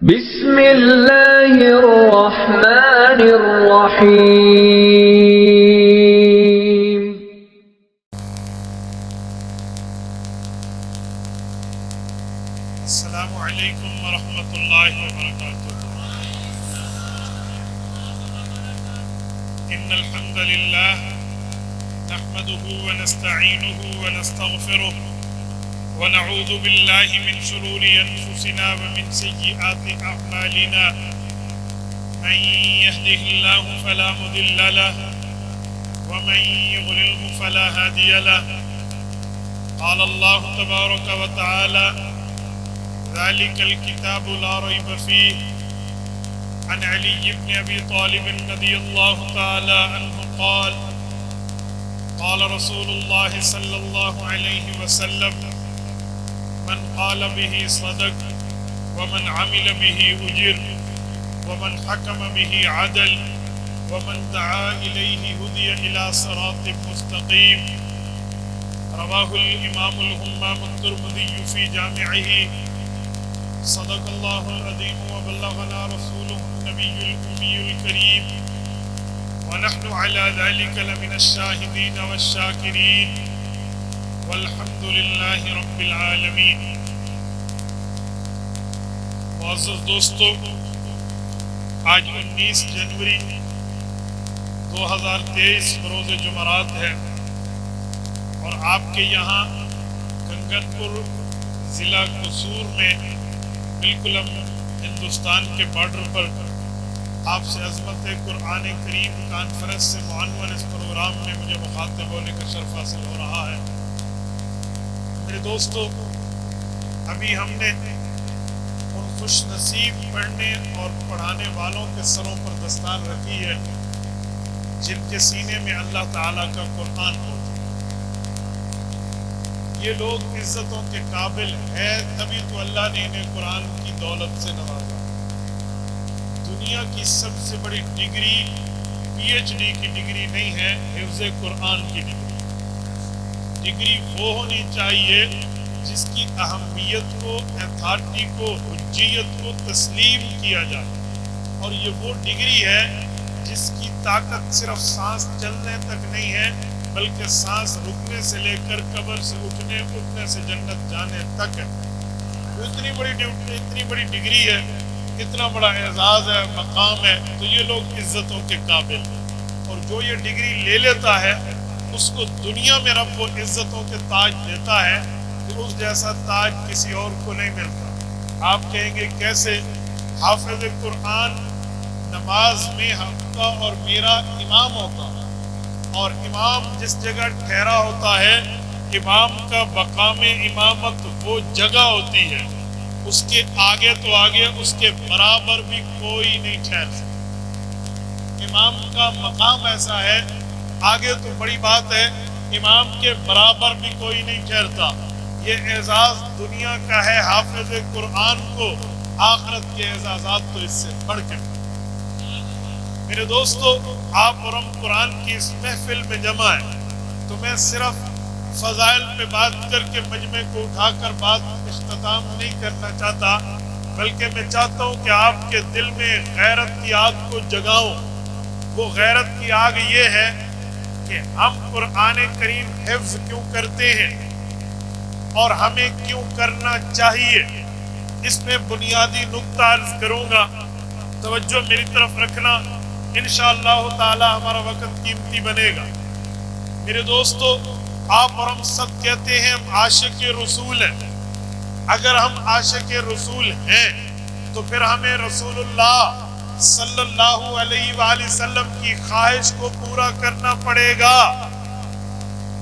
بسم اللہ الرحمن الرحیم۔ السلام علیکم ورحمۃ اللہ وبرکاتہ۔ ان الحمد للہ نحمده ونستعینه ونستغفره ونعوذ باللہ من شرور انفسنا ومن سیئات اعمالنا، من يهده الله فلا مضل له ومن يضلل فلا هادي له۔ قال الله تبارك وتعالى: ذلك الكتاب لا ريب فيه۔ عن علي بن أبي طالب رضي الله تعالى عنه قال: قال رسول الله صلى الله عليه وسلم: من قال به صدق ومن عمل به أجر ومن حكم به عدل ومن دعا إليه هدي إلى صراط مستقيم۔ رواه الإمام الهمام الترمذي في جامعه۔ صدق الله العظيم وبلغنا رسوله النبي الأمي الكريم، ونحن على ذلك لمن الشاهدين والشاكرين، والحمد لله رب العالمين۔ معزز دوستو، آج 19 جنوری 2023 بروز جمعرات ہے، اور آپ کے یہاں کنگن پور ضلع قصور میں بالکل ہم ہندوستان کے بارڈر پر آپ سے عظمت قرآن کریم کانفرنس سے معنون اس پروگرام میں مجھے مخاطب ہونے کا شرف حاصل ہو رہا ہے۔ میرے دوستو، ابھی ہم نے ان خوش نصیب پڑھنے اور پڑھانے والوں کے سروں پر دستار رکھی ہے جن کے سینے میں اللہ تعالیٰ کا قرآن ہوتا ہے۔ یہ لوگ عزتوں کے قابل ہے، تبھی تو اللہ نے انہیں قرآن کی دولت سے نوازا۔ دنیا کی سب سے بڑی ڈگری PhD کی ڈگری نہیں ہے، حفظ قرآن کی ڈگری۔ ڈگری وہ ہونی چاہیے جس کی اہمیت کو، اتھارٹی کو، حجیت کو تسلیم کیا جائے، اور یہ وہ ڈگری ہے جس کی طاقت صرف سانس چلنے تک نہیں ہے، بلکہ سانس رکنے سے لے کر قبر سے اٹھنے سے جنت جانے تک ہے۔ اتنی بڑی ڈگری ہے، اتنا بڑا اعزاز ہے، مقام ہے، تو یہ لوگ عزتوں کے قابل ہیں۔ اور جو یہ ڈگری لے لیتا ہے اس کو دنیا میں رب وہ عزتوں کے تاج دیتا ہے کہ اس جیسا تاج کسی اور کو نہیں ملتا۔ آپ کہیں گے کیسے؟ حافظ قرآن نماز میں ہم کا اور میرا امام ہوتا ہے، اور امام جس جگہ ٹھہرا ہوتا ہے، امام کا مقام امامت وہ جگہ ہوتی ہے، اس کے آگے تو آگے اس کے برابر بھی کوئی نہیں ٹھہر سکتا۔ امام کا مقام ایسا ہے، آگے تو بڑی بات ہے، امام کے برابر بھی کوئی نہیں ٹھہرتا۔ یہ اعزاز دنیا کا ہے حافظ قرآن کو، آخرت کے اعزازات تو اس سے بڑھ کے۔ میرے دوستو، آپ اور ہم قرآن کی اس محفل میں جمع ہیں، تو میں صرف فضائل پہ بات کر کے مجمع کو اٹھا کر بات اختتام نہیں کرنا چاہتا، بلکہ میں چاہتا ہوں کہ آپ کے دل میں غیرت کی آگ کو جگاؤں۔ وہ غیرت کی آگ یہ ہے کہ ہم قرآن کریم حفظ کیوں کرتے ہیں اور ہمیں کیوں کرنا چاہیے۔ اس میں بنیادی نقطہ عرض کروں گا، توجہ میری طرف رکھنا، انشاءاللہ تعالی ہمارا وقت قیمتی بنے گا۔ میرے دوستو، آپ اور ہم سب کہتے ہیں ہم عاشق رسول ہیں۔ اگر ہم عاشق رسول ہیں تو پھر ہمیں رسول اللہ صلی اللہ علیہ وآلہ وسلم کی خواہش کو پورا کرنا پڑے گا۔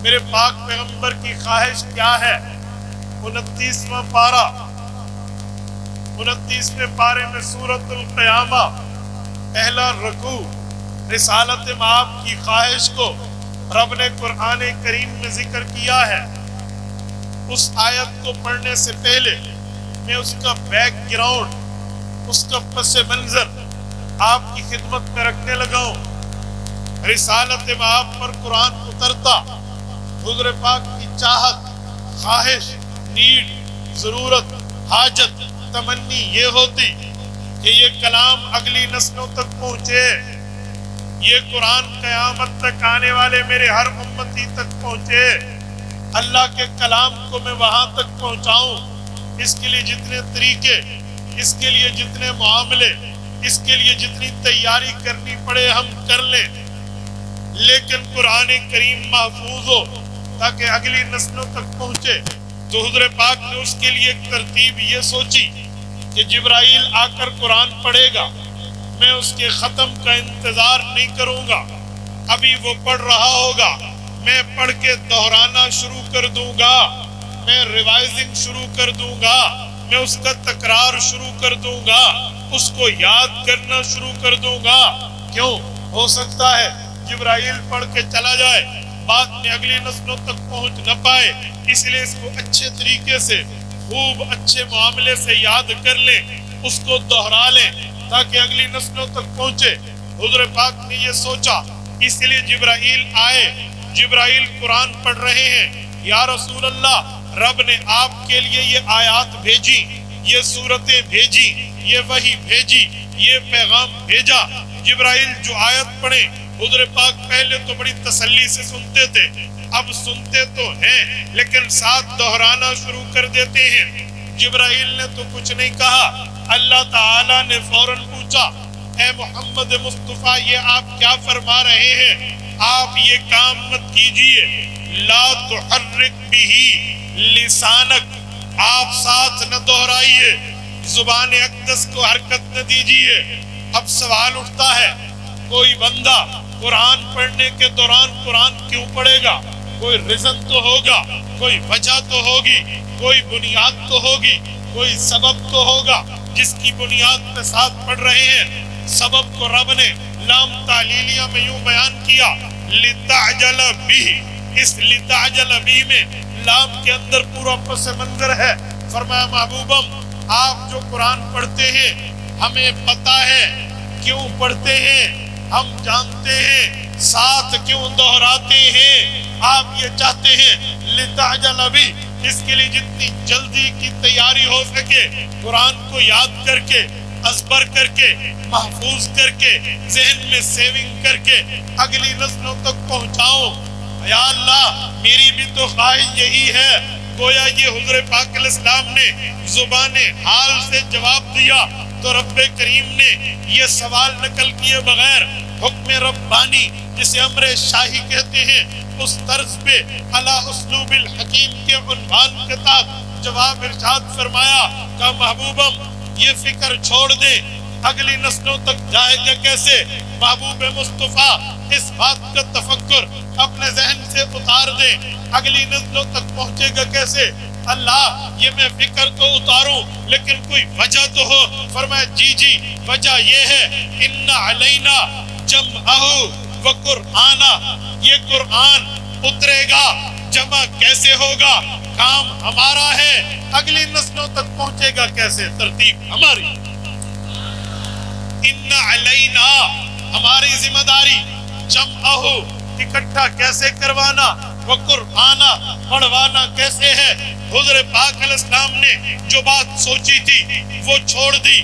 میرے پاک پیغمبر کی خواہش کیا ہے؟ 29واں پارہ، 29ویں پارے میں سورۃ القیامہ پہلا رکوع، رسالت مآب کی خواہش کو رب نے قرآن کریم میں ذکر کیا ہے۔ اس آیت کو پڑھنے سے پہلے میں اس کا بیک گراؤنڈ، اس کا پس منظر آپ کی خدمت میں رکھنے لگا ہوں۔ رسالت مآب پر قرآن اترتا حضور پاک کی چاہت، خواہش، نیڈ، ضرورت، حاجت، تمنی یہ ہوتی کہ یہ کلام اگلی نسلوں تک پہنچے، یہ قرآن قیامت تک آنے والے میرے ہر امتی تک پہنچے، اللہ کے کلام کو میں وہاں تک پہنچاؤں۔ اس کے لیے جتنے طریقے، اس کے لیے جتنے معاملے، اس کے لیے جتنی تیاری کرنی پڑے ہم کر لیں، لیکن قرآن کریم محفوظ ہو تاکہ اگلی نسلوں تک پہنچے۔ تو حضور پاک نے اس کے لیے ایک ترتیب یہ سوچی کہ جبرائیل آ کر قرآن پڑھے گا، میں اس کے ختم کا انتظار نہیں کروں گا، ابھی وہ پڑھ رہا ہوگا، میں پڑھ کے دہرانا شروع کر دوں گا، میں ریوائزنگ شروع کر دوں گا، میں اس کا تکرار شروع کر دوں گا، اس کو یاد کرنا شروع کر دوں گا۔ کیوں؟ ہو سکتا ہے جبرائیل پڑھ کے چلا جائے، بعد میں اگلی نسلوں تک پہنچ نہ پائے، اس لیے اس کو اچھے طریقے سے، خوب اچھے معاملے سے یاد کر لیں، اس کو دہرا لیں تاکہ اگلی نسلوں تک پہنچے۔ حضور پاک نے یہ سوچا، اس لیے جبرائیل آئے، جبرائیل قرآن پڑھ رہے ہیں، یا رسول اللہ رب نے آپ کے لیے یہ آیات بھیجی، یہ سورتیں بھیجی، یہ وحی بھیجی، یہ پیغام بھیجا۔ جبرائیل جو آیت پڑھیں، حضور پاک پہلے تو بڑی تسلی سے سنتے تھے، اب سنتے تو ہیں لیکن ساتھ دہرانا شروع کر دیتے ہیں۔ جبرائیل نے تو کچھ نہیں کہا، اللہ تعالیٰ نے فوراً پوچھا، اے محمد مصطفیٰ یہ آپ کیا فرما رہے ہیں؟ آپ یہ کام مت کیجئے، لا تحرک بھی لسانک، آپ ساتھ نہ دہرائیے، زبان اقدس کو حرکت نہ دیجئے۔ اب سوال اٹھتا ہے، کوئی بندہ قرآن پڑھنے کے دوران قرآن کیوں پڑھے گا؟ کوئی ریزن تو ہوگا، کوئی وجہ تو ہوگی، کوئی بنیاد تو ہوگی، کوئی سبب تو ہوگا جس کی بنیاد پہ ساتھ پڑھ رہے ہیں۔ سبب کو رب نے لام تعلیلیہ میں یوں بیان کیا، لِتَعْجَلَ بِهِ، اس لِتَعْجَلَ بِهِ میں لام کے اندر پورا پس منظر ہے۔ فرمایا محبوبم آپ جو قرآن پڑھتے ہیں ہمیں پتہ ہے کیوں پڑھتے ہیں، ہم جانتے ہیں، ساتھ کیوں دہراتے ہیں۔ آپ یہ چاہتے ہیں لِتَعْجَلَ بِهِ، اس کے لیے جتنی جلدی کی تیاری ہو سکے قرآن کو یاد کر کے، ازبر کر کے، محفوظ کر کے، ذہن میں سیونگ کر کے اگلی نسلوں تک پہنچاؤ۔ یا اللہ میری بھی تو خواہش یہی ہے۔ گویا یہ حضور پاک علیہ السلام نے زبان حال سے جواب دیا تو رب کریم نے یہ سوال نقل کیے بغیر حکم ربانی جسے امر شاہی کہتے ہیں اس طرز پہ علی اسلوب الحکیم کے عنوان کے تحت جواب ارشاد فرمایا کہ محبوبم یہ فکر چھوڑ دیں، اگلی نسلوں تک جائے گا کیسے؟ محبوب مصطفیٰ اس بات کا تفکر اپنے ذہن سے اتار دیں، اگلی نسلوں تک پہنچے گا کیسے؟ اللہ یہ میں فکر تو اتاروں لیکن کوئی وجہ تو ہو۔ فرمایا جی وجہ یہ ہے، ان علینا جمعہ و قرآنہ، یہ قرآن اترے گا، جمع کیسے ہوگا؟ کام ہمارا ہے، اگلی نسلوں تک پہنچے گا کیسے؟ ترتیب ہماری۔ ان علینا ہماری ذمہ داری، جمعہ اکٹھا کیسے کروانا، وہ قرآنہ پڑھوانا کیسے ہے۔ حضور پاک علیہ السلام نے جو بات سوچی تھی وہ چھوڑ دی۔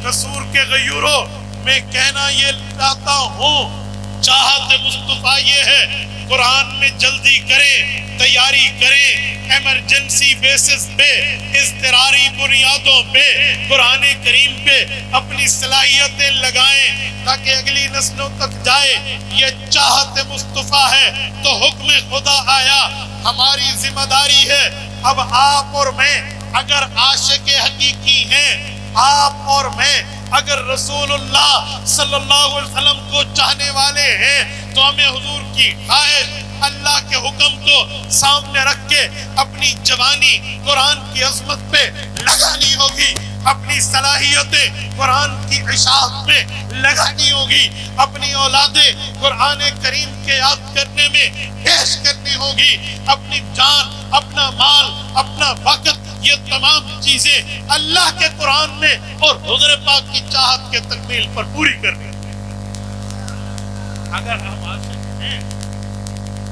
قصور کے غیوروں میں کہنا یہ چاہتا ہوں، چاہت مصطفیٰ یہ ہے قرآن میں جلدی کریں، تیاری کریں، ایمرجنسی بیسس پہ، اضطراری بنیادوں پہ قرآن کریم پہ اپنی صلاحیتیں لگائیں تاکہ اگلی نسلوں تک جائے۔ یہ چاہت مصطفیٰ ہے تو حکم خدا آیا، ہماری ذمہ داری ہے۔ اب آپ اور میں اگر عاشق حقیقی ہیں، آپ اور میں اگر رسول اللہ صلی اللہ علیہ وسلم کو چاہنے والے ہیں تو ہمیں حضور کی خواہش، اللہ کے حکم کو سامنے رکھ کے اپنی جوانی قرآن کی عظمت پہ لگانی ہوگی، اپنی صلاحیتیں قرآن کی اشاعت میں لگانی ہوگی، اپنی اولادیں قرآن کریم کے یاد کرنے میں پیش کرنی ہوگی، اپنی جان، اپنا مال، اپنا وقت، یہ تمام چیزیں اللہ کے قرآن میں اور حضور پاک کی چاہت کے تکمیل پر پوری کرنی۔ اگر ہم عاشق ہیں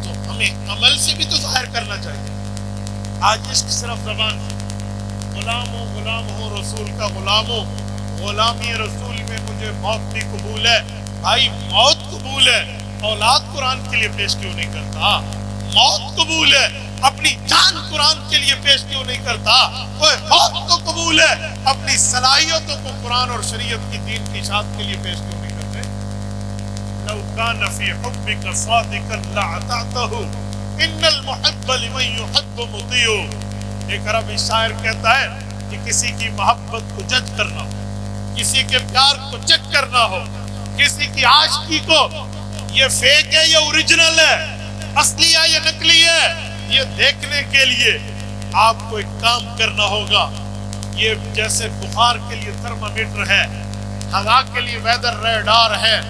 تو ہمیں عمل سے بھی تو ظاہر کرنا چاہیے۔ آج عشق صرف زبان سے، غلام ہو رسول کا غلام ہو، غلامی رسول میں مجھے موت بھی قبول ہے. بھائی موت قبول ہے, اولاد قرآن کے لیے پیش کیوں نہیں کرتا؟ موت قبول ہے, اپنی جان قرآن کے لیے پیش کیوں نہیں کرتا؟ کوئی موت تو قبول ہے, اپنی صلاحیتوں کو قرآن اور شریعت کی دین کی اشاعت کے لیے پیش کیوں نہیں کرتے؟ لو کان فی حبک صادقا لأطعتہ ان المحب لمن یحب مطیع. ایک عربی شاعر کہتا ہے کہ کسی کی محبت کو جج کرنا ہو, کسی کے پیار کو چیک کرنا ہو, کسی کی عاشقی کو یہ فیک ہے یا اوریجنل ہے, اصلی ہے یا نقلی ہے, یہ دیکھنے کے لیے آپ کو ایک کام کرنا ہوگا. یہ جیسے بخار کے لیے تھرمامیٹر ہے, ہوا کے لیے ویدر ریڈار ہے,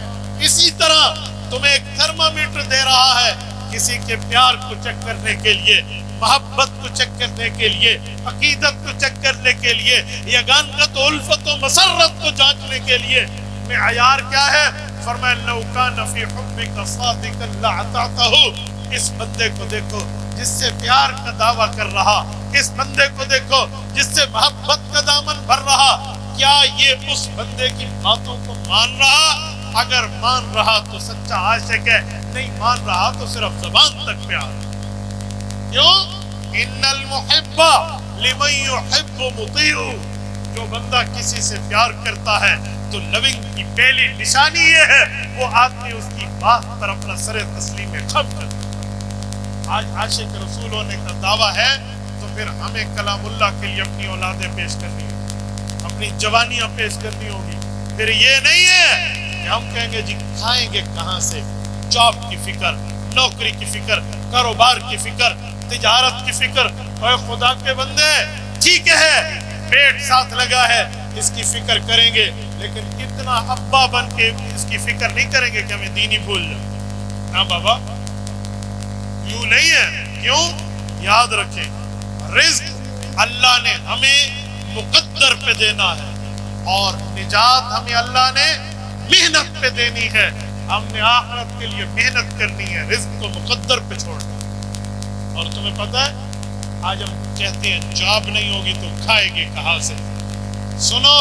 اسی طرح تمہیں ایک تھرمامیٹر دے رہا ہے کسی کے پیار کو چیک کرنے کے لیے, محبت کو چیک کرنے کے لیے, عقیدت کو چیک کرنے کے لیے, یگانگت و الفت و مسرت کو جانچنے کے لیے. معیار کیا ہے؟ فرمایا لو کان فی حبک صادقا لأطعتہ. اس بندے کو دیکھو جس سے پیار کا دعویٰ کر رہا, اس بندے کو دیکھو جس سے محبت کا دامن بھر رہا, کیا یہ اس بندے کی باتوں کو مان رہا؟ اگر مان رہا تو سچا عاشق ہے, نہیں مان رہا تو صرف زبان تک پیار. کیوں؟ ان المحب لمن یحب مطیع. جو بندہ کسی سے پیار کرتا ہے تو لونگ کی پہلی نشانی یہ ہے وہ آدمی اس کی بات پر اپنا سر تسلیم خم کرتا ہے. آج عاشق رسول ہونے کا دعویٰ ہے تو پھر ہمیں کلام اللہ کے لیے اپنی اولادیں پیش کرنی ہوگی, اپنی جوانیاں پیش کرنی ہوگی. پھر یہ نہیں ہے کہ ہم کہیں گے جی کھائیں گے کہاں سے, جاب کی فکر, نوکری کی فکر, کاروبار کی فکر, تجارت کی فکر. اے خدا کے بندے ٹھیک ہے پیٹ ساتھ لگا ہے اس کی فکر کریں گے, لیکن کتنا ابا بن کے اس کی فکر نہیں کریں گے کہ ہمیں دینی بھول جائے. نا بابا یوں نہیں ہے. کیوں؟ یاد رکھیں رزق اللہ نے ہمیں مقدر پہ دینا ہے اور نجات ہمیں اللہ نے محنت پہ دینی ہے. ہم نے آخرت کے لیے محنت کرنی ہے, رزق کو مقدر پہ چھوڑنا. اور تمہیں پتہ ہے آج ہم کہتے ہیں جاب نہیں ہوگی تو کھائے گے کہاں سے. سنو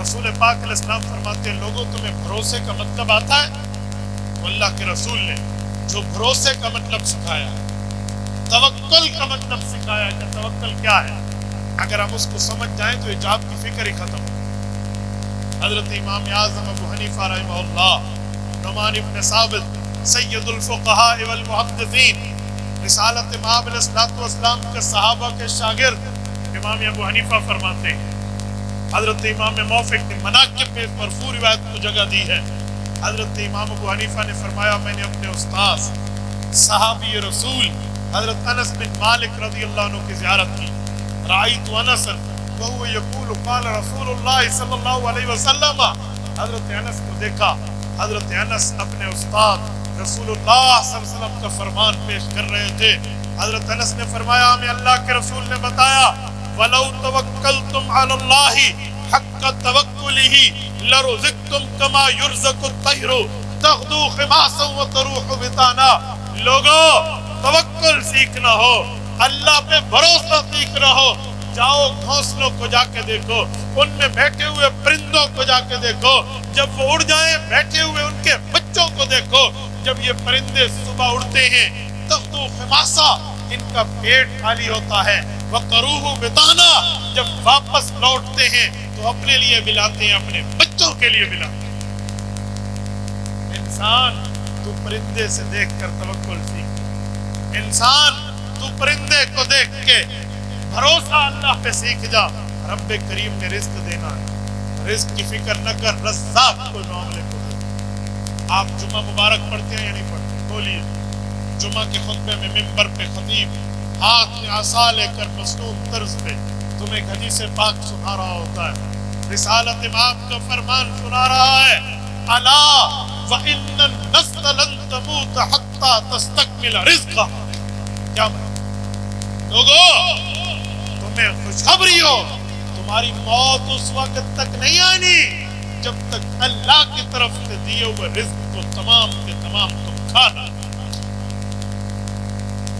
رسول پاک علیہ السلام فرماتے ہیں لوگوں تمہیں بھروسے کا مطلب آتا ہے؟ تو اللہ کے رسول نے جو بھروسے کا مطلب سکھایا ہے, توکل کا مطلب سکھایا ہے کہ توکل کیا ہے, اگر ہم اس کو سمجھ جائیں تو جاب کی فکر ہی ختم ہو. حضرت امام اعظم ابو حنیفہ رحمہ اللہ, نعمان ابن ثابت سید الفقہاء والمحدثین, رسالت امام علیہ السلام کے صحابہ کے شاگرد امام ابو حنیفہ فرماتے ہیں. حضرت امام موفق نے مناقب میں مرفوع روایت کو جگہ دی ہے. حضرت امام ابو حنیفہ نے فرمایا میں نے اپنے استاد صحابی رسول حضرت انس بن مالک رضی اللہ عنہ کی زیارت کی. رأیت انس وهو یقول قال رسول اللہ صلی اللہ علیہ وسلم. حضرت انس کو دیکھا, حضرت انس اپنے استاد رسول اللہ صلی اللہ علیہ وسلم کا فرمان پیش کر رہے تھے. حضرت انس نے فرمایا ہمیں اللہ کے رسول نے بتایا وَلَوْ تَوَكَّلْتُمْ عَلَى اللَّهِ حَقَّ تَوَكُّلِهِ لَرُزِقْتُمْ كَمَا يُرْزَقُ الطَّيْرُ تَغْدُو خِمَاسًا وَتَرُوحُ بِطَانًا. لوگو توکل سیکھنا ہو, اللہ پہ بھروسہ سیکھنا ہو, جاؤ گھونسلوں کو جا کے دیکھو, ان میں بیٹھے ہوئے پرندوں کو جا کے دیکھو, جب وہ اڑ جائیں بیٹھے ہوئے ان کے بچوں کو دیکھو. جب یہ پرندے صبح اڑتے ہیں تغدو خماسا, ان کا پیٹ خالی ہوتا ہے, وَتَرُوحُ بِطَانًا, جب واپس لوٹتے ہیں تو اپنے لیے بھی لاتے ہیں, اپنے بچوں کے لیے بھی لاتے ہیں. انسان تو پرندے سے دیکھ کر توکل سیکھ. انسان تو پرندے کو دیکھ کے بھروسہ اللہ پہ سیکھ جا. رب کریم نے رزق دینا ہے, رزق کی فکر نہ کر, رزاق کو معاملے کو دے. آپ جمعہ مبارک پڑھتے ہیں یا نہیں پڑھتے؟ بولیے. جمعہ کے خطبے میں ممبر پہ خطیب ہاتھ میں عصا لے کر مصنون طرز پہ تمہیں ایک حدیث پاک سنا رہا ہوتا ہے, رسالت امام کا فرمان سنا رہا ہے, الا وان النفس لن تموت حتى تستكمل رزقها. کیا لوگو تمہیں خوشخبری ہو, تمہاری موت اس وقت تک نہیں آنی جب تک اللہ کی طرف سے دیے ہوئے رزق کو تمام کے تمام تم کھانا.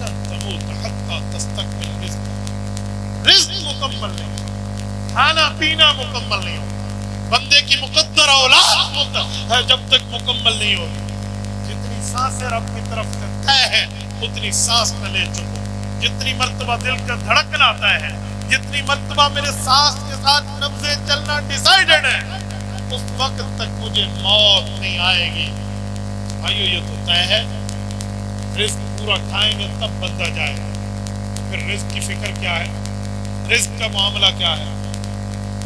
لن تموت حتى تستكمل رزق, رزق مکمل نہیں. کھانا پینا مکمل نہیں ہوتا. بندے کی مقدر اولاد جب تک مکمل نہیں ہوگی. جتنی سانسیں رب کی طرف سے طے ہے اتنی سانس میں لے چکو. جتنی مرتبہ دل کا دھڑکن آتا ہے, جتنی مرتبہ میرے سانس کے ساتھ نبضیں چلنا ڈیسائیڈڈ ہے, اس وقت تک مجھے موت نہیں آئے گی. بھائیو یہ تو طے ہے. رزق پورا کھائیں گے تب بندہ جائے گا. پھر رزق کی فکر کیا ہے, رزق کا معاملہ کیا ہے؟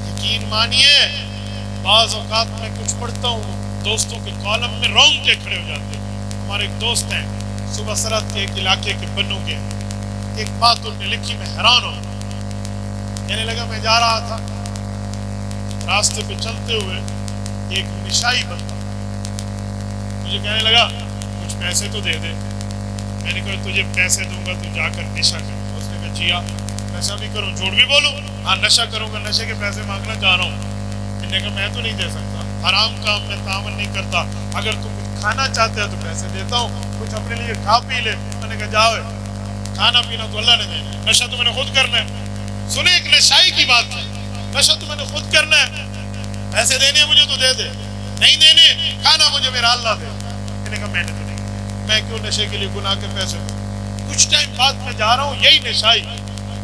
یقین مانیے بعض اوقات میں کچھ پڑھتا ہوں دوستوں کے کالم میں رونگٹے کھڑے ہو جاتے ہیں. ہمارے ایک دوست ہیں صبح سرحد کے ایک علاقے کے بنوں کے, ایک بات انہوں نے لکھی, میں حیران ہوں. کہنے لگا میں جا رہا تھا, راستے پہ چلتے ہوئے ایک نشائی بندہ مجھے کہنے لگا کچھ پیسے تو دے دے. میں نے کہا تجھے پیسے دوں گا تو جا کر نشہ کر. اس نے کہا جی ہاں نشہ بھی کروں, جھوٹ بھی بولوں, ہاں نشہ کروں گا, نشے کے پیسے مانگنا چاہ رہا ہوں. میں نے کہا میں تو نہیں دے سکتا, حرام کام میں تعاون نہیں کرتا. اگر تم کچھ کھانا چاہتے ہو تو پیسے دیتا ہوں, کچھ اپنے لیے کھا پی لے. میں نے کہا جاؤ, کھانا پینا تو اللہ نے دینا ہے, نشہ تو میں نے خود کرنا ہے. سنیں ایک نشائی کی بات ہے, نشہ تو میں نے خود کرنا ہے. پیسے دینے مجھے تو دے دے, نہیں دینے کھانا مجھے میرا اللہ دے. میں نے کہا میں نے تو نہیں, میں کیوں نشے کے لیے گناہ کے پیسے دوں. کچھ ٹائم بعد میں جا رہا ہوں, یہی نشائی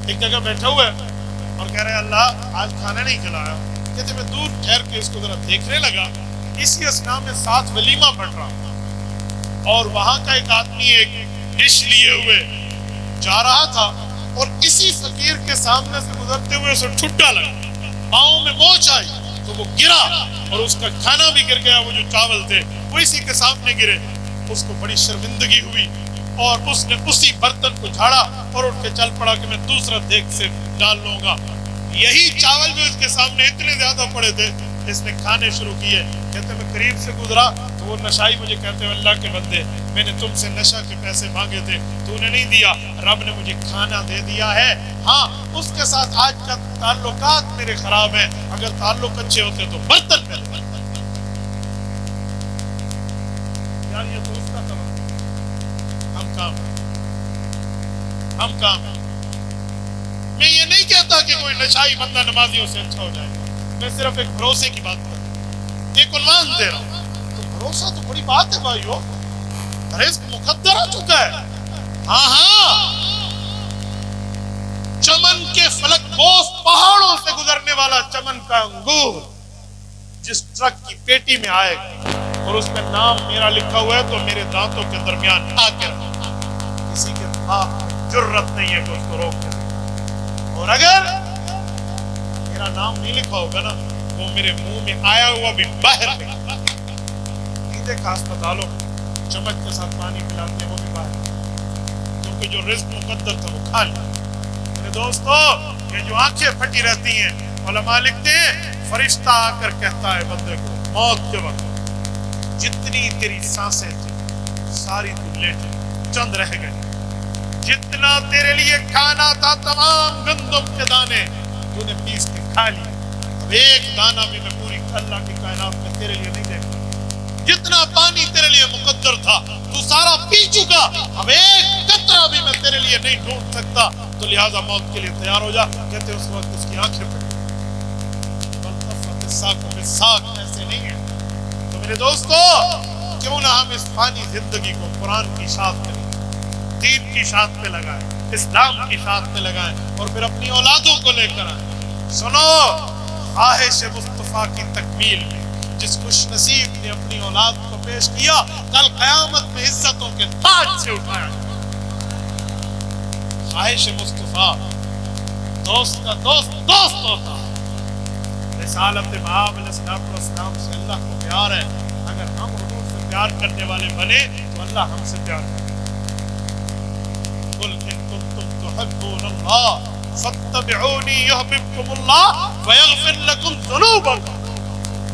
ایک جگہ بیٹھا ہوا ہے اور کہہ رہے اللہ آج کھانا نہیں کھلایا. کہتے میں دور ٹھہر کے اس کو ذرا دیکھنے لگا. اسی اسنا میں ساتھ ولیمہ پڑ رہا اور وہاں کا ایک آدمی ایک ڈش لیے ہوئے جا رہا تھا اور اسی فقیر کے سامنے سے گزرتے ہوئے اسے ٹھٹا لگا, پاؤں میں موچ آئی تو وہ گرا اور اس کا کھانا بھی گر گیا. وہ جو چاول تھے وہ اسی کے سامنے گرے. اس کو بڑی شرمندگی ہوئی اور اس نے اسی برتن کو جھاڑا اور اٹھ کے چل پڑا کہ میں دوسرا دیگ سے ڈال لوں گا. یہی چاول بھی اس کے سامنے اتنے زیادہ پڑے تھے, اس نے کھانے شروع کیے. کہتے میں قریب سے گزرا تو وہ نشائی مجھے کہتے ہیں اللہ کے بندے میں نے تم سے نشہ کے پیسے مانگے تھے, تو نے نہیں دیا, رب نے مجھے کھانا دے دیا ہے. ہاں اس کے ساتھ آج کا تعلقات میرے خراب ہیں, اگر تعلق اچھے ہوتے تو برتن میں یار یہ تو اس کا ہم کام ہیں. میں یہ نہیں کہتا کہ کوئی نشائی بندہ نمازیوں سے اچھا ہو جائے گا, میں صرف ایک بھروسے کی بات کر رہا ہوں, ایک عنوان دے رہا ہوں. تو بھروسہ تو بڑی بات ہے بھائیو, رزق مقدر آ چکا ہے. ہاں چمن کے فلک بوس پہاڑوں سے گزرنے والا چمن کا انگور جس ٹرک کی پیٹی میں آئے گا اور اس میں نام میرا لکھا ہوا ہے تو میرے دانتوں کے درمیان آ کے رکھا, کسی کے باپ جرت نہیں ہے کہ اس کو روک دے. اور اگر میرا نام نہیں لکھا ہوگا نا وہ میرے منہ میں آیا ہوا بھی باہر نکلا. نہیں دیکھا اسپتالوں چمچ کے ساتھ پانی پلاتے وہ بھی باہر, کیونکہ جو رزق مقدر تھا وہ کھا لیا. میرے دوستو یہ جو آنکھیں پھٹی رہتی ہیں, علماء لکھتے ہیں فرشتہ آ کر کہتا ہے بندے کو موت کے وقت جتنی تیری سانسیں تھی ساری تو لیٹے, چند رہ گئے. جتنا تیرے لیے کھانا تھا تمام گندم کے دانے تو نے پیس کے کھا لی. اب ایک دانہ بھی میں پوری اللہ کی کائنات میں تیرے لیے نہیں دیکھتا. جتنا پانی تیرے لیے مقدر تھا تو سارا پی چکا, اب ایک قطرہ بھی میں تیرے لیے نہیں ڈھونڈ سکتا, تو لہٰذا موت کے لیے تیار ہو جا. کہتے اس وقت اس کی آنکھیں پڑ گئی. ایسے نہیں ہے. تو میرے دوستو کیوں نہ ہم اس فانی زندگی کو قرآن کی شاخ پہ لگائیں, دین کی شاخ پہ لگائیں, اسلام کی شاخ پہ لگائیں اور پھر اپنی اولادوں کو لے کر آئیں. سنو خواہش مصطفیٰ کی تکمیل میں جس خوش نصیب نے اپنی اولاد کو پیش کیا کل قیامت میں عزتوں کے تاج سے اٹھایا. خواہش مصطفیٰ دوست کا دوست ہوتا. رسالت مآب علیہ السلام سے اللہ کو پیار ہے. اگر ہم حضور سے پیار کرنے والے بنے تو اللہ ہم سے پیار کرے. قل ان کنتم تحبون اللہ فاتبعونی یحببکم اللہ ویغفر لکم ذنوبکم.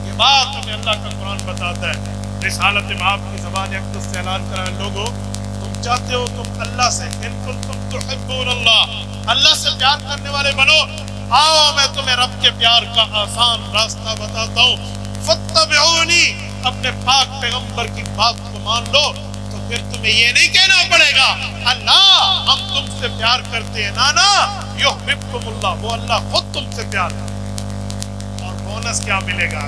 یہ بات ہمیں اللہ کا قرآن بتاتا ہے. رسالت مآب کی زبان اقدس سے اعلان کرائے لوگوں تم چاہتے ہو تم اللہ سے ان کنتم تحبون اللہ سے پیار کرنے والے بنو, آؤ میں تمہیں رب کے پیار کا آسان راستہ بتاتا ہوں. فاتبعونی اپنے پاک پیغمبر کی بات کو مان لو تو پھر تمہیں یہ نہیں کہنا پڑے گا اللہ ہم تم سے پیار کرتے ہیں, نانا یحببکم اللہ, وہ اللہ خود تم سے پیار کرتے. بونس کیا ملے گا؟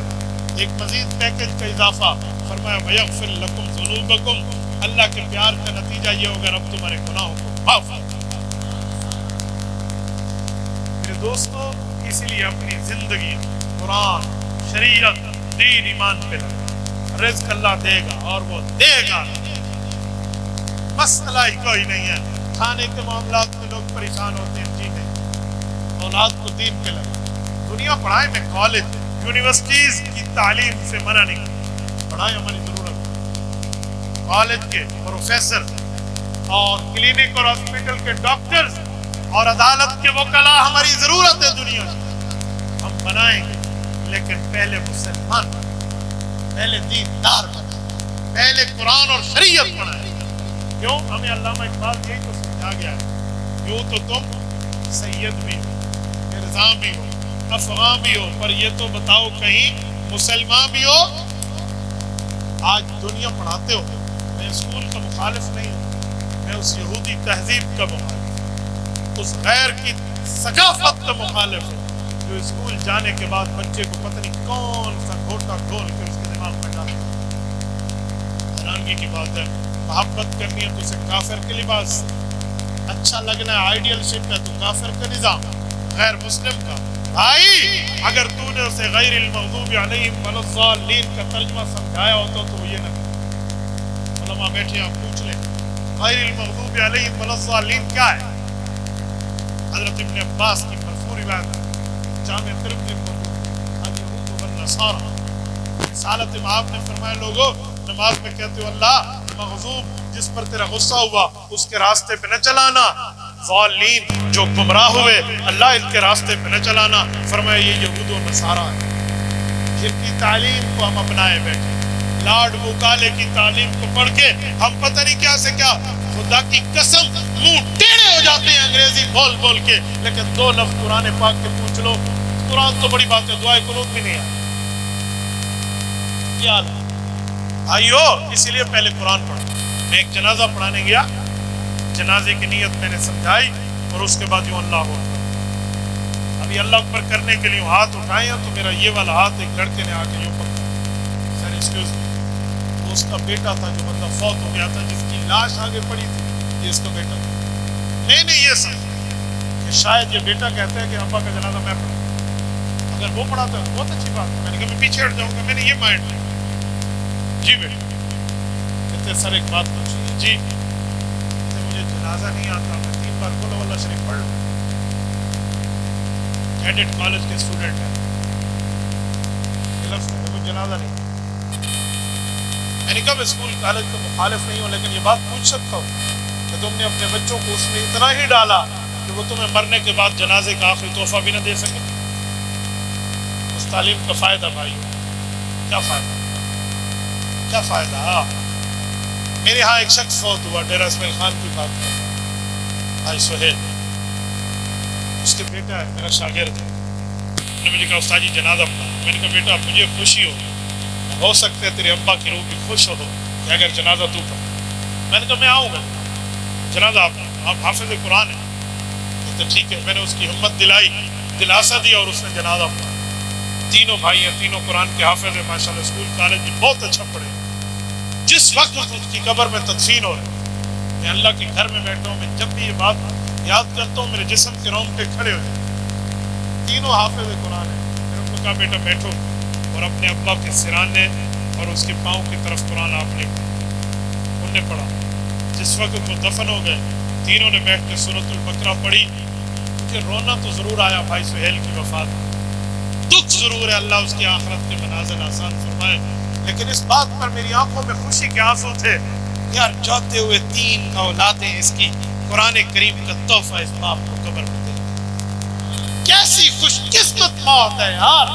ایک مزید پیکج کا اضافہ فرمایا وَيَغْفِرْ لَكُمْ ذُنُوبَكُمْ، اللہ کے پیار کا نتیجہ یہ ہوگا رب تمہارے گناہوں کو معاف کرے۔ میرے دوستو، اسی لیے اپنی زندگی قرآن، شریعت، دین، ایمان پہ لگا۔ رزق اللہ دے گا اور وہ دے گا، مسئلہ ہی کوئی نہیں ہے۔ کھانے کے معاملات میں لوگ پریشان ہوتے ہیں، جی نہیں، اولاد کو دین پہ لگا۔ دنیا پڑھائے میں کالج یونیورسٹیز کی تعلیم سے منع نہیں، پڑھائی ہماری ضرورت ہے۔ کالج کے پروفیسر اور کلینک اور ہاسپٹل کے ڈاکٹرز اور عدالت کے وکلاء ہماری ضرورت ہے دنیا کی، ہم بنائیں گے، لیکن پہلے مسلمان بنائیں، پہلے دیندار بنائیں، پہلے قرآن اور شریعت بنائیں۔ کیوں؟ ہمیں علامہ اقبال یہی تو سمجھا گیا ہے، یوں تو تم سید بھی ہو، مرزا بھی ہو، افغان بھی ہو، پر یہ تو بتاؤ کہیں مسلمان بھی ہو۔ آج دنیا پڑھاتے ہو، میں اسکول کا مخالف نہیں ہوں، میں اس یہودی تہذیب کا مخالف ہوں، اس غیر کی ثقافت کا مخالف ہوں جو اسکول جانے کے بعد بچے کو پتہ نہیں کون سا گھوٹا گھول کے اس کے دماغ میں ڈالتے ہیں۔ حیرانگی کی بات ہے، محبت کرنی ہے تو اسے کافر کے لباس، اچھا لگنا ہے، آئیڈیل شپ ہے تو کافر کا نظام، غیر مسلم کا۔ بھائی اگر تو نے اسے غیر المغضوب علیہم ولا الضالین کا ترجمہ سمجھایا ہوتا تو یہ نہ کرتا۔ علماء بیٹھے آپ پوچھ لیں غیر المغضوب علیہم ولا الضالین کیا ہے؟ حضرت ابن عباس کی مرفوع روایت جامع ترمذی میں الیہود والنصارى، رسالت میں آپ نے فرمایا لوگو نماز میں کہتے ہو اللہ مغضوب جس پر تیرا غصہ ہوا اس کے راستے پہ نہ چلانا، ضالین جو گمراہ ہوئے اللہ ان کے راستے پہ نہ چلانا۔ فرمایا یہ یہود و نصارہ ہے جن کی تعلیم کو ہم اپنائے بیٹھے، لارڈ مکالے کی تعلیم کو پڑھ کے ہم پتہ نہیں کیا سے کیا، خدا کی قسم منہ ٹیڑے ہو جاتے ہیں انگریزی بول بول کے، لیکن دو لفظ قرآن پاک کے پوچھ لو، قرآن تو بڑی بات ہے، دعائے قنوت بھی نہیں آئی۔ کیا بھائیو، اسی لیے پہلے قرآن پڑھو۔ میں ایک جنازہ پڑھانے گیا، جنازے کی نیت میں نے سمجھائی اور اس کے بعد یوں اللہ اکبر، ابھی اللہ اکبر کرنے کے لیے ہاتھ اٹھائے ہیں تو میرا یہ والا ہاتھ ایک لڑکے نے آ کے یوں پکڑا، سر ایکسکیوز می، وہ اس کا بیٹا تھا جو بندہ فوت ہو گیا تھا جس کی لاش آگے پڑی تھی، یہ اس کا بیٹا تھا۔ میں نے یہ سمجھا کہ شاید یہ بیٹا کہتا ہے کہ ابا کا جنازہ میں پڑھا، اگر وہ پڑھاتا ہے بہت اچھی بات ہے۔ میں نے کہا میں پیچھے ہٹ جاؤں گا، میں نے یہ مائنڈ لیا۔ جی بیٹا کہتے سر ایک بات پوچھی ہے، جی مجھے جنازہ نہیں آتا، میں 3 بار قل ہو اللہ شریف پڑھ لوں، کیڈٹ کالج کے اسٹوڈنٹ ہیں، مجھے جنازہ نہیں آتا۔ میں نے کہا میں اسکول کالج کا مخالف نہیں ہوں، لیکن یہ بات پوچھ سکتا ہوں کہ تم نے اپنے بچوں کو اس میں اتنا ہی ڈالا کہ وہ تمہیں مرنے کے بعد جنازے کا آخری تحفہ بھی نہ دے سکے؟ اس تعلیم کا فائدہ بھائی کیا فائدہ، کیا فائدہ؟ میرے ہاں ایک شخص فوت ہوا، ڈیرہ اسماعیل خان کی بات کرتا، بھائی سہیل، اس کے بیٹا ہے میرا شاگرد ہے، انہوں نے مجھے کہا استاد جی جنازہ پڑھا۔ میں نے کہا بیٹا مجھے خوشی ہو سکتا ہے تیرے ابا کی روح بھی خوش ہو کہ اگر جنازہ تو پڑھا۔ میں نے کہا میں آؤں گا، جنازہ آپ حافظ قرآن ہیں تو ٹھیک ہے۔ میں نے اس کی ہمت دلائی، دلاسا دیا اور اس نے جنازہ پڑھا۔ تینوں بھائی ہیں، تینوں قرآن کے حافظ ہیں ماشاءاللہ، اسکول کالج میں بہت اچھا پڑھے۔ جس وقت اس کی قبر میں تدفین ہو رہی ہے، میں اللہ کے گھر میں بیٹھا ہوں، میں جب بھی یہ بات یاد کرتا ہوں میرے جسم کے رونگٹے کھڑے ہو جاتے۔ تینوں حافظ قرآن ہیں۔ میں نے ان کو کہا بیٹا بیٹھو اور اپنے ابا کے سرانے اور اس کے پاؤں کی طرف قرآن آپ نے انہوں نے پڑھا۔ جس وقت وہ دفن ہو گئے تینوں نے بیٹھ کے سورۃ البقرہ پڑھی۔ مجھے رونا تو ضرور آیا بھائی سہیل کی وفات، دکھ ضرور ہے، اللہ اس کی آخرت کے منازل آسان فرمائے، لیکن اس بات پر میری آنکھوں میں خوشی کے آنسو تھے، یار جاتے ہوئے 3 اولادیں اس کی قرآن کریم کا تحفہ اس باپ کو قبر میں دے۔ کیسی خوش قسمت موت ہے یار،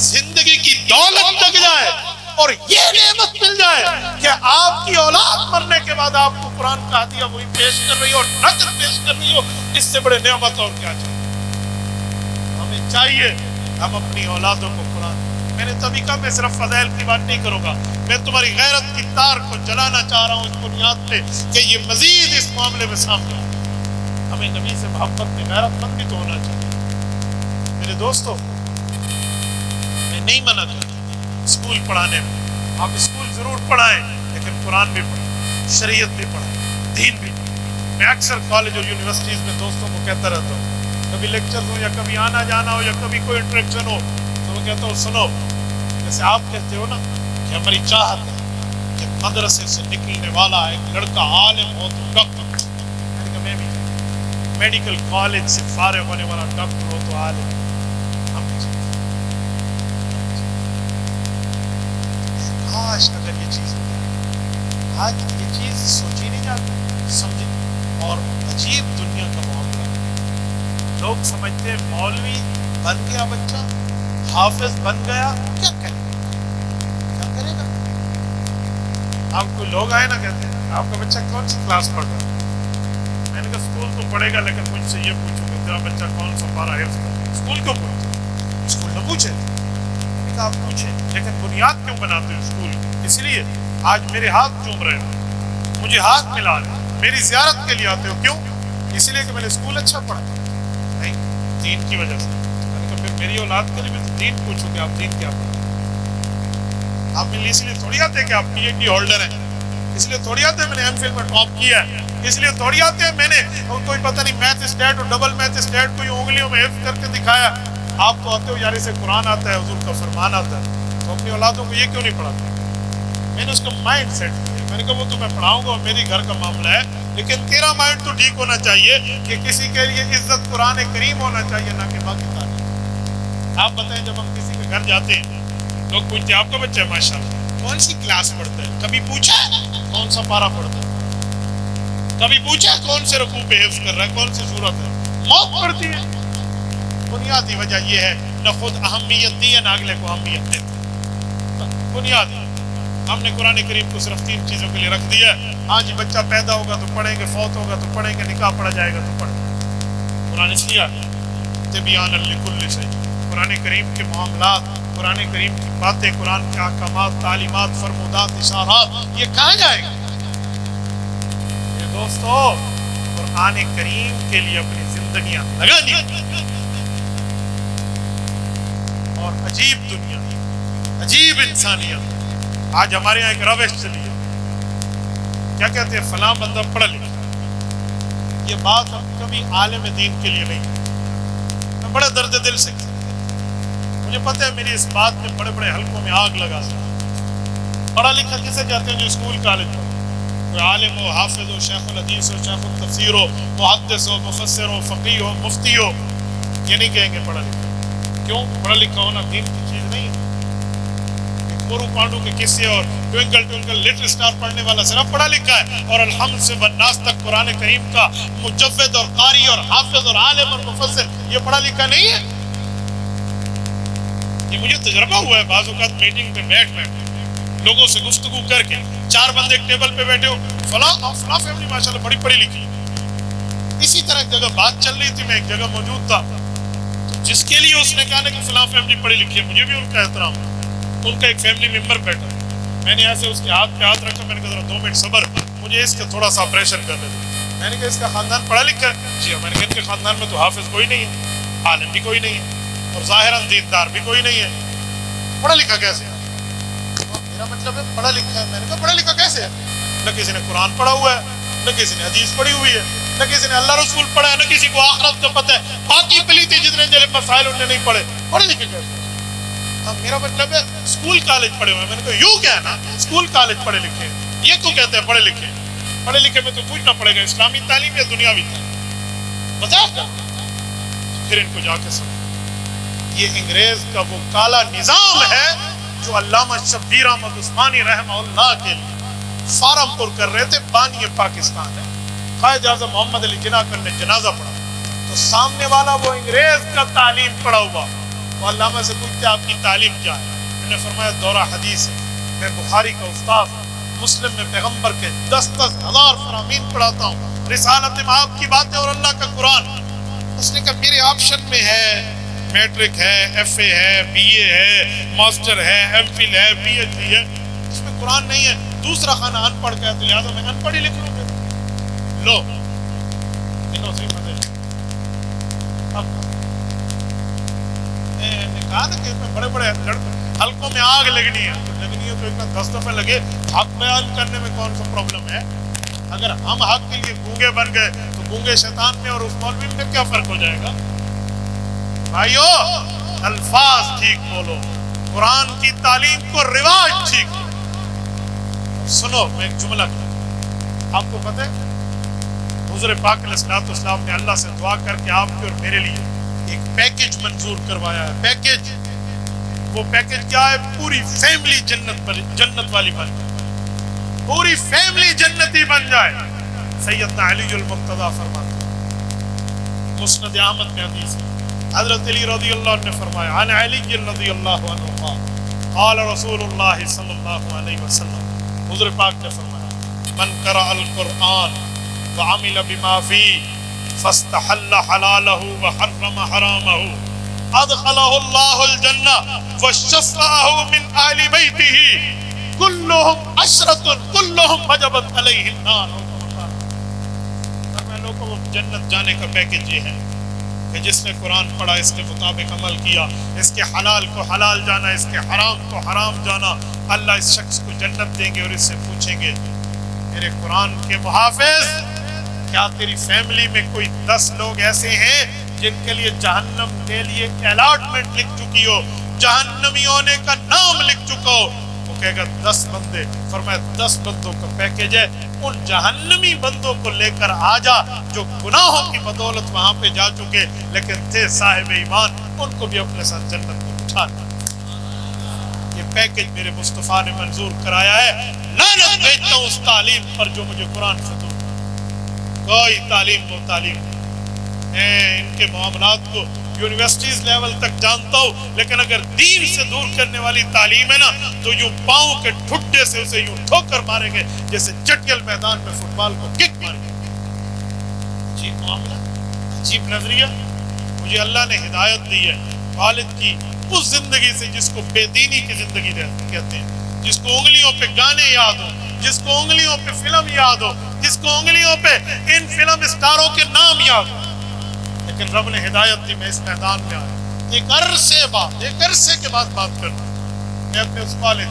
زندگی کی دولت لگ جائے اور یہ نعمت مل جائے کہ آپ کی اولاد مرنے کے بعد آپ کو قرآن کا ہدیہ وہی پیش کر رہی ہو اور نظر پیش کر رہی ہو، اس سے بڑے نعمت اور کیا چاہیے؟ ہمیں چاہیے ہم اپنی اولادوں کو قرآن، میں نے تبھی کہا میں صرف فضائل کی بات نہیں کروں گا، میں تمہاری غیرت کی تار کو جلانا چاہ رہا ہوں اس بنیاد پہ کہ یہ مزید اس معاملے میں سامنے آئے۔ ہمیں نبی سے محبت میں غیرت مند بھی تو ہونا چاہیے۔ میرے دوستو میں نہیں منع کرتا اسکول پڑھانے میں، آپ اسکول ضرور پڑھائیں لیکن قرآن بھی پڑھائیں، شریعت بھی پڑھائیں، دین بھی پڑھائیں۔ میں اکثر کالج اور یونیورسٹیز میں دوستوں کو کہتا رہتا ہوں، کبھی لیکچرز ہو یا کبھی آنا جانا ہو یا کبھی کوئی انٹریکشن ہو تو میں کہتا ہوں سنو، جیسے آپ کہتے ہو نا کہ ہماری چاہت ہے کہ مدرسے سے نکلنے والا ایک لڑکا عالم ہو تو ڈاکٹر، میں نے کہا میں بھی میڈیکل کالج سے فارغ ہونے والا ڈاکٹر ہو تو عالم ہم بھی چاہتے ہیں۔ کاش اگر یہ چیز ہو جائے، آج یہ چیز سوچی نہیں جاتی، سمجھے، اور عجیب دنیا کا معاملہ ہے۔ لوگ سمجھتے ہیں مولوی بن گیا بچہ، حافظ بن گیا، کیا کرے گا؟ آپ کو لوگ آئے نا کہتے ہیں آپ کا بچہ کون سی کلاس پڑھ رہا ہے؟ میں نے کہا اسکول تو پڑھے گا لیکن مجھ سے یہ پوچھو کہ تیرا بچہ کون سا پارہ حفظ کر رہا ہے؟ اسکول کیوں پوچھتے؟ اسکول نہ پوچھے، میں نے کہا آپ پوچھیں لیکن بنیاد کیوں بناتے ہو اسکول؟ اس لیے آج میرے ہاتھ چوم رہے ہو، مجھے ہاتھ ملا رہے ہو، میری زیارت کے لیے آتے ہو، کیوں؟ اس لیے کہ میں نے اسکول اچھا پڑھا؟ نہیں، دین کی وجہ سے۔ میں نے کہا پھر میری اولاد کے لیے بھی تو دین پوچھو کہ آپ دین کیا پڑھا؟ آپ میں اس لیے تھوڑی آتے ہیں کہ آپ پی ایچ ڈی ہولڈر ہیں، اس لیے تھوڑی آتے ہیں میں نے ایم فل میں ٹاپ کیا ہے، اس لیے تھوڑی آتے ہیں میں نے کوئی پتہ نہیں میتھ اسٹیٹ اور ڈبل میتھ اسٹیٹ کوئی انگلیوں میں حفظ کر کے دکھایا۔ آپ تو آتے ہو یار اسے قرآن آتا ہے، حضور کا فرمان آتا ہے، تو اپنی اولادوں کو یہ کیوں نہیں پڑھاتے؟ میں نے اس کا مائنڈ سیٹ کیا، میں نے کہا وہ تو میں پڑھاؤں گا اور میری گھر کا معاملہ ہے، لیکن تیرا مائنڈ تو ٹھیک ہونا چاہیے کہ کسی کے لیے عزت قرآن کریم ہونا چاہیے، نہ کہ باقی تعلیم۔ آپ بتائیں جب ہم کسی کے گھر جاتے ہیں لوگ پوچھتے ہیں آپ کا بچہ ہے ماشاءاللہ کون سی کلاس پڑھتا ہے؟ کبھی پوچھا کون سا پارہ پڑھتا ہے؟ کبھی پوچھا کون سے رکوع پہ حفظ کر رہا ہے، کون سی صورت ہے؟ موت پڑتی ہے۔ بنیادی وجہ یہ ہے نہ خود اہمیت دی ہے نہ اگلے کو اہمیت دیتے۔ بنیادی ہم نے قرآن کریم کو صرف 3 چیزوں کے لیے رکھ دیا ہے۔ ہاں جی بچہ پیدا ہوگا تو پڑھیں گے، فوت ہوگا تو پڑھیں گے، نکاح پڑھا جائے گا تو پڑھیں گے۔ قرآن اس لیے تبیان لکل شیء، قرآن کریم کے معاملات، قرآن کریم کی باتیں، قرآن کے احکامات، تعلیمات، فرمودات، اشارات، یہ کہاں جائے گا؟ یہ دوستو قرآن کریم کے لیے اپنی زندگیاں لگانی، اور عجیب دنیا، عجیب انسانیت۔ آج ہمارے یہاں ایک روش چلی ہے، کیا کہتے ہیں فلاں بندہ پڑھا لکھا۔ یہ بات ہم کبھی عالم دین کے لیے نہیں، میں بڑے درد دل سے کہتا ہوں، مجھے پتہ ہے میری اس بات میں بڑے بڑے حلقوں میں آگ لگا سکتا۔ پڑھا لکھا کسے کہتے ہیں؟ جو اسکول کالج میں کوئی عالم ہو، حافظ ہو، شیخ الحدیث ہو، شیخ التفسیر ہو، محدث ہو، مفسر ہو، فقیہ ہو، مفتی ہو، یہ نہیں کہیں گے پڑھا لکھا۔ کیوں؟ پڑھا لکھا ہونا دین کی چیز نہیں ہے۔ کورو پانڈو کے قصے اور ٹوئنکل ٹوئنکل لٹل اسٹار پڑھنے والا صرف پڑھا لکھا ہے، اور الحمد سے والناس تک قرآن کریم کا مجود اور قاری اور حافظ اور عالم اور مفسر یہ پڑھا لکھا نہیں ہے۔ یہ مجھے تجربہ ہوا ہے، بعض اوقات میٹنگ پہ بیٹھ لوگوں سے گفتگو کر کے، 4 بندے ایک ٹیبل پہ بیٹھے ہو، فلاں فیملی ماشاءاللہ بڑی پڑھی لکھی۔ اسی طرح ایک جگہ بات چل رہی تھی، میں ایک جگہ موجود تھا، جس کے لیے اس نے کہا کہ فلاں فیملی پڑھی لکھی ہے، مجھے بھی ان کا احترام ہے۔ ان کا ایک فیملی ممبر بیٹھا، میں نے ایسے اس کے ہاتھ پہ ہاتھ رکھا، میں نے کہا 2 منٹ صبر، مجھے اس کا تھوڑا سا آپریشن کرنے دو۔ میں نے کہا اس کا خاندان پڑھا لکھا ہے؟ جی میں نے کہا ان کے خاندان میں تو حافظ کوئی نہیں ہے، عالم بھی کوئی نہیں ہے، اور ظاہراً دیندار بھی کوئی نہیں ہے، پڑھا لکھا کیسے ہے؟ میرا مطلب ہے پڑھا لکھا ہے۔ میں نے کہا پڑھا لکھا کیسے ہے؟ نہ کسی نے قرآن پڑھا ہوا ہے، نہ کسی نے حدیث پڑھی ہوئی ہے، نہ کسی نے اللہ رسول پڑھا ہے، نہ کسی کو آخرت کا پتہ ہے، باقی پلیتے جتنے جلے مسائل انہوں نے نہیں پڑھے، پڑھے لکھے کیسے؟ ہاں میرا مطلب ہے اسکول کالج پڑھے ہوئے ہیں۔ میں نے کہا یوں کیا ہے نا، اسکول کالج پڑھے لکھے ہیں، یہ کیوں کہتے ہیں پڑھے لکھے؟ پڑھے لکھے میں تو پوچھنا پڑے گا اسلامی تعلیم یا دنیاوی تعلیم، بتا کر پھر ان کو جا کے سمجھ۔ یہ انگریز کا وہ کالا نظام ہے جو علامہ شبیر احمد عثمانی رحمہ اللہ کے لیے فارم پر کر رہے تھے، بانی پاکستان ہے، قائد اعظم محمد علی جناح نے جنازہ پڑھا تو سامنے والا وہ انگریز کا تعلیم پڑھا ہوا، وہ علامہ سے پوچھتے آپ کی تعلیم کیا ہے؟ انہوں نے فرمایا دورہ حدیث ہے، میں بخاری کا استاد ہوں، مسلم میں پیغمبر کے 10 ہزار فرامین پڑھاتا ہوں، رسالت میں آپ کی باتیں اور اللہ کا قرآن۔ اس نے کہا میرے آپشن میں ہے میٹرک ہے، ایف اے ہے، بی اے ہے، ماسٹر ہے، ایم فل ہے، پی ایچ ڈی ہے، اس میں قرآن نہیں ہے، دوسرا خانہ ان پڑھ کا ہے تو لہٰذا میں ان پڑھ ہی لکھ لوں گا۔ لو انہوں سے اب میں نے کہا نا کہ اس میں بڑے بڑے لڑکے حلقوں میں آگ لگنی ہے تو لگنی ہے تو اتنا 10 دفعہ لگے، حق بیان کرنے میں کون سا پرابلم ہے؟ اگر ہم حق کے لیے گونگے بن گئے تو گونگے شیطان میں اور اس مولوی میں کیا فرق ہو جائے گا؟ بھائیو الفاظ ٹھیک بولو، قرآن کی تعلیم کو رواج ٹھیک کرو۔ سنو میں ایک جملہ کروں، آپ کو پتہ ہے حضور پاک علیہ السلام نے اللہ سے دعا کر کے آپ کے اور میرے لیے ایک پیکج منظور کروایا ہے۔ پیکج، وہ پیکج کیا ہے؟ پوری فیملی جنت والی بن جائے، پوری فیملی جنتی بن جائے۔ سیدنا علی المرتضیٰ فرماتے ہیں، مسند احمد میں حدیث ہے، حضرت علی رضی اللہ عنہ نے فرمایا، عن علی رضی اللہ عنہ قال قال رسول اللہ صلی اللہ علیہ وسلم، حضور پاک نے فرمایا، من قرأ القرآن وعمل بما فيه فاستحل حلاله وحرم حرامه ادخله الله الجنة وشفعه من آل بيته كلهم عشرة كلهم وجبت عليه النار۔ لوگوں کو جنت جانے کا پیکج یہ ہے کہ جس نے قرآن پڑھا، اس کے مطابق عمل کیا، اس کے حلال کو حلال جانا، اس کے حرام کو حرام جانا، اللہ اس شخص کو جنت دیں گے اور اس سے پوچھیں گے، میرے قرآن کے محافظ، کیا تیری فیملی میں کوئی 10 لوگ ایسے ہیں جن کے لیے جہنم کے لیے الاٹمنٹ لکھ چکی ہو، جہنمی ہونے کا نام لکھ چکا ہو؟ وہ کہے گا 10 بندے۔ فرمایا 10 بندوں کا پیکج ہے، ان جہنمی بندوں کو لے کر آ جا جو گناہوں کی بدولت وہاں پہ جا چکے لیکن تھے صاحب ایمان، ان کو بھی اپنے ساتھ جنت میں اٹھانا۔ یہ پیکج میرے مصطفیٰ نے منظور کرایا ہے۔ لعنت بھیجتا ہوں اس تعلیم پر جو مجھے قرآن سے دور، کوئی تعلیم وہ تعلیم نہیں۔ میں ان کے معاملات کو یونیورسٹیز لیول تک جانتا ہوں، لیکن اگر دین سے دور کرنے والی تعلیم ہے نا تو یوں پاؤں کے ٹھڈے سے اسے یوں ٹھوکر ماریں گے جیسے چٹیل میدان میں فٹ بال کو کک ماریں گے۔ عجیب معاملہ، عجیب نظریہ۔ مجھے اللہ نے ہدایت دی ہے والد کی اس زندگی سے جس کو بے دینی کی زندگی کہتے ہیں، جس کو انگلیوں پہ گانے یاد ہو، جس کو انگلیوں پہ فلم یاد ہو، جس کو انگلیوں پہ ان فلم اسٹاروں کے نام یاد ہو، لیکن رب نے ہدایت دی۔ میں اس میدان میں آیا ایک عرصے کے بعد بات کرنا۔ میں اپنے اس والد،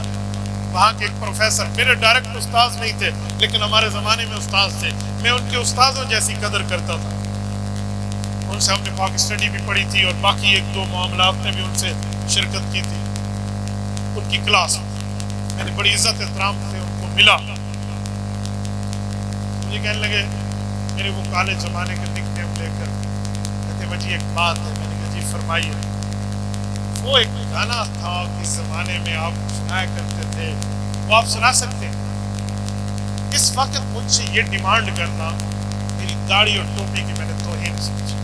وہاں کے ایک پروفیسر، میرے ڈائریکٹ استاذ نہیں تھے لیکن ہمارے زمانے میں استاذ تھے، میں ان کے استاذوں جیسی قدر کرتا تھا۔ ان سے ہم نے پاک اسٹڈی بھی پڑھی تھی اور باقی 1-2 معاملات میں بھی ان سے شرکت کی تھی۔ ان کی کلاس میں نے بڑی عزت احترام سے ان کو ملا۔ مجھے کہنے لگے، میرے وہ کالے زمانے کے نک نیم لے کر کہتے مجھے ایک بات ہے۔ میں نے کہا جی فرمائیے۔ وہ ایک گانا تھا اس زمانے میں آپ سنایا کرتے تھے، وہ آپ سنا سکتے ہیں؟ اس وقت مجھ سے یہ ڈیمانڈ کرنا میری داڑھی اور ٹوپی کی میں نے توہین سمجھی۔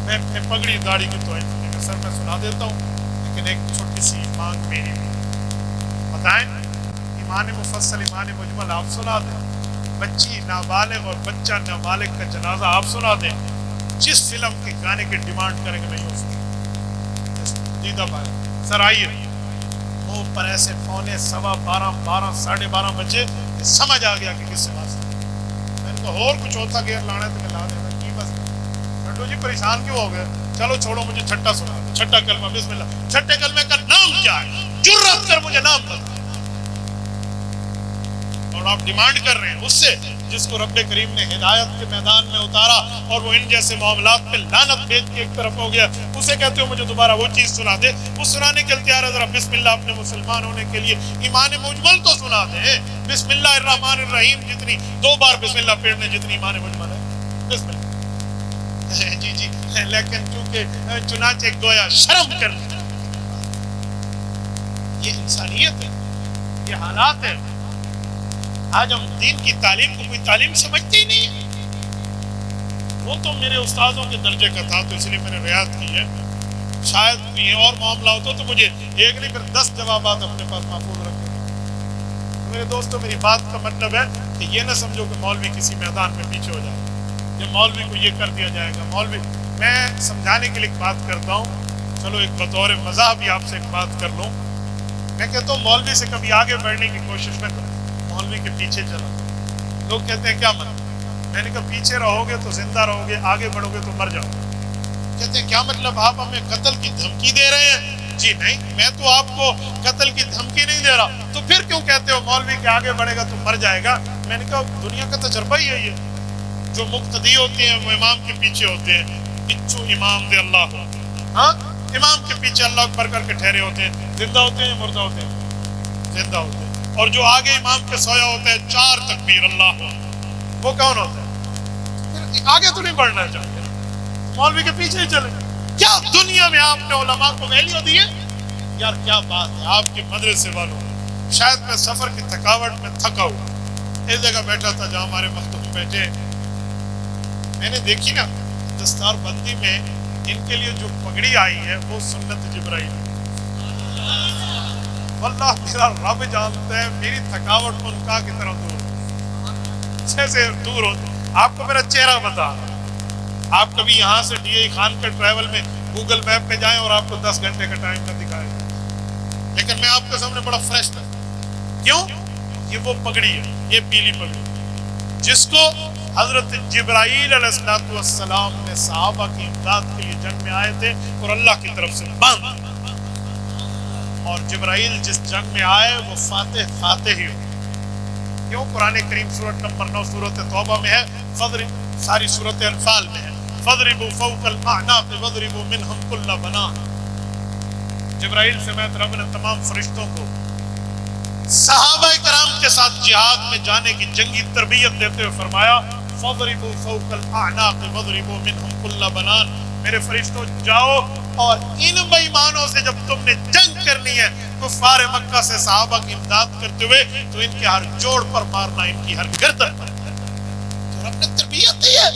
میں اپنے پگڑی داڑھی کی توہین سمجھی۔ سر میں سنا دیتا ہوں لیکن ایک چھوٹی سی مانگ میری بھی، بتائیں ایمان مفصل ایمان مجمل آپ سنا دیں، بچی نابالغ اور بچہ نابالغ کا جنازہ آپ سنا دیں، جس فلم کے گانے کے ڈیمانڈ کریں گے نہیں ہو سکتے۔ دیدہ بھائی سر آئیے، منہ پر ایسے 11:15 12 ساڑھے 12 بجے سمجھ آ گیا کہ کس سے بات ہے۔ میں نے کہا اور کچھ ہوتا گیا لانا تو میں لا دینا کی بس۔ چھٹو جی پریشان کیوں ہو گئے؟ چلو چھوڑو مجھے چھٹا سنا دو، چھٹا کلمہ بسم اللہ۔ چھٹے کلمے کا نام کیا ہے؟ جرأت کر مجھے نام بتا۔ اور آپ ڈیمانڈ کر رہے ہیں اس سے جس کو رب کریم نے ہدایت کے میدان میں اتارا اور وہ ان جیسے معاملات پہ لعنت بھیج کے ایک طرف ہو گیا، اسے کہتے ہو مجھے دوبارہ وہ چیز سنا دے۔ وہ سنانے کے تیار ہے، ذرا بسم اللہ اپنے مسلمان ہونے کے لیے ایمان مجمل تو سنا دیں۔ بسم اللہ الرحمن الرحیم جتنی 2 بار بسم اللہ پڑھنے جتنی ایمان مجمل ہے، بسم اللہ۔ جی جی، لیکن چونکہ چنانچہ گویا شرم کر لیں، یہ انسانیت ہے، یہ حالات ہے۔ آج ہم دین کی تعلیم کو کوئی تعلیم سمجھتے ہی نہیں ہے۔ وہ تو میرے استاذوں کے درجے کا تھا تو اس لیے میں نے رعایت کی ہے۔ شاید کوئی اور معاملہ ہوتا تو مجھے ایک نہیں پھر 10 جوابات اپنے پاس محفوظ رکھتے ہیں۔ میرے دوستوں، میری بات کا مطلب ہے کہ یہ نہ سمجھو کہ مولوی کسی میدان میں پیچھے ہو جائے، یہ مولوی کو یہ کر دیا جائے گا۔ مولوی، میں سمجھانے کے لیے ایک بات کرتا ہوں، چلو ایک بطور مزاح بھی آپ سے ایک بات کر لوں۔ میں کہتا ہوں مولوی سے کبھی آگے بڑھنے کی کوشش میں کروں، مولوی کے پیچھے چلا۔ لوگ کہتے ہیں کیا مطلب؟ میں نے کہا پیچھے رہو گے تو زندہ رہو گے، آگے بڑھو گے تو مر جاؤ گے۔ کہتے ہیں کیا مطلب؟ آپ ہمیں قتل کی دھمکی دے رہے ہیں؟ جی نہیں میں تو آپ کو قتل کی دھمکی نہیں دے رہا، تو پھر کیوں کہتے ہو مولوی کے آگے بڑھے گا تو مر جائے گا؟ میں نے کہا دنیا کا تجربہ ہی ہے یہ، جو مقتدی ہوتے ہیں وہ امام کے پیچھے ہوتے ہیں، پچھو امام دے اللہ ہو، ہاں امام کے پیچھے اللہ اکبر کر کے ٹھہرے ہوتے ہیں، زندہ ہوتے ہیں مردہ ہوتے ہیں؟ زندہ ہوتے ہیں۔ اور جو آگے امام کے سویا ہوتا ہے 4 تکبیر اللہ ہو، وہ کون ہوتا ہے؟ پھر آگے تو نہیں بڑھنا چاہتے، مولوی کے پیچھے ہی چلے۔ کیا دنیا میں آپ نے علماء کو ویلیو دی ہے؟ یار کیا بات ہے، آپ کے مدرسے والوں، شاید میں سفر کی تھکاوٹ میں تھکا ہوا اس جگہ بیٹھا تھا جہاں ہمارے مخدوم بیٹھے، میں نے دیکھی نا دستار بندی میں ان کے لیے جو پگڑی آئی ہے وہ سنت جبرائیل، واللہ میرا رب جانتا ہے میری تھکاوٹ ان کا کی طرح دور جیسے دور ہوتی۔ آپ کو میرا چہرہ بتا، آپ کبھی یہاں سے ڈی اے خان کے ٹریول میں گوگل میپ پہ جائیں اور آپ کو 10 گھنٹے کا ٹائم نہ دکھائے، لیکن میں آپ کے سامنے بڑا فریش تھا۔ کیوں؟ یہ وہ پگڑی ہے، یہ پیلی پگڑی جس کو حضرت جبرائیل علیہ السلام نے صحابہ کی امداد کے لیے جنگ میں آئے تھے اور اللہ کی طرف سے باندھا، اور جبرائیل جس جنگ میں آئے وہ فاتح ہی ہو۔ کیوں؟ قرآن کریم سورۃ نمبر 9 سورۃ توبہ میں ہے، ساری سورۃ انفال میں ہے، فَضْرِبُوا فَوْقَ الْأَعْنَاقِ وَضْرِبُوا مِنْهُمْ كُلَّ بَنَانٍ۔ جبرائیل سمیت رب نے تمام فرشتوں کو صحابہ کرام کے ساتھ جہاد میں جانے کی جنگی تربیت دیتے ہوئے فرمایا فَضْرِبُوا فَوْقَ الْأَعْنَاقِ وَضْرِبُوا مِنْهُمْ كُلَّ بَنَانٍ۔ میرے فرشتوں جاؤ اور ان بے ایمانوں سے جب تم نے جنگ کرنی ہے کفار مکہ سے صحابہ کی امداد کرتے ہوئے تو ان کے ہر جوڑ پر مارنا، ان کی ہر گردن پر۔ تو رب نے تربیت دی ہے۔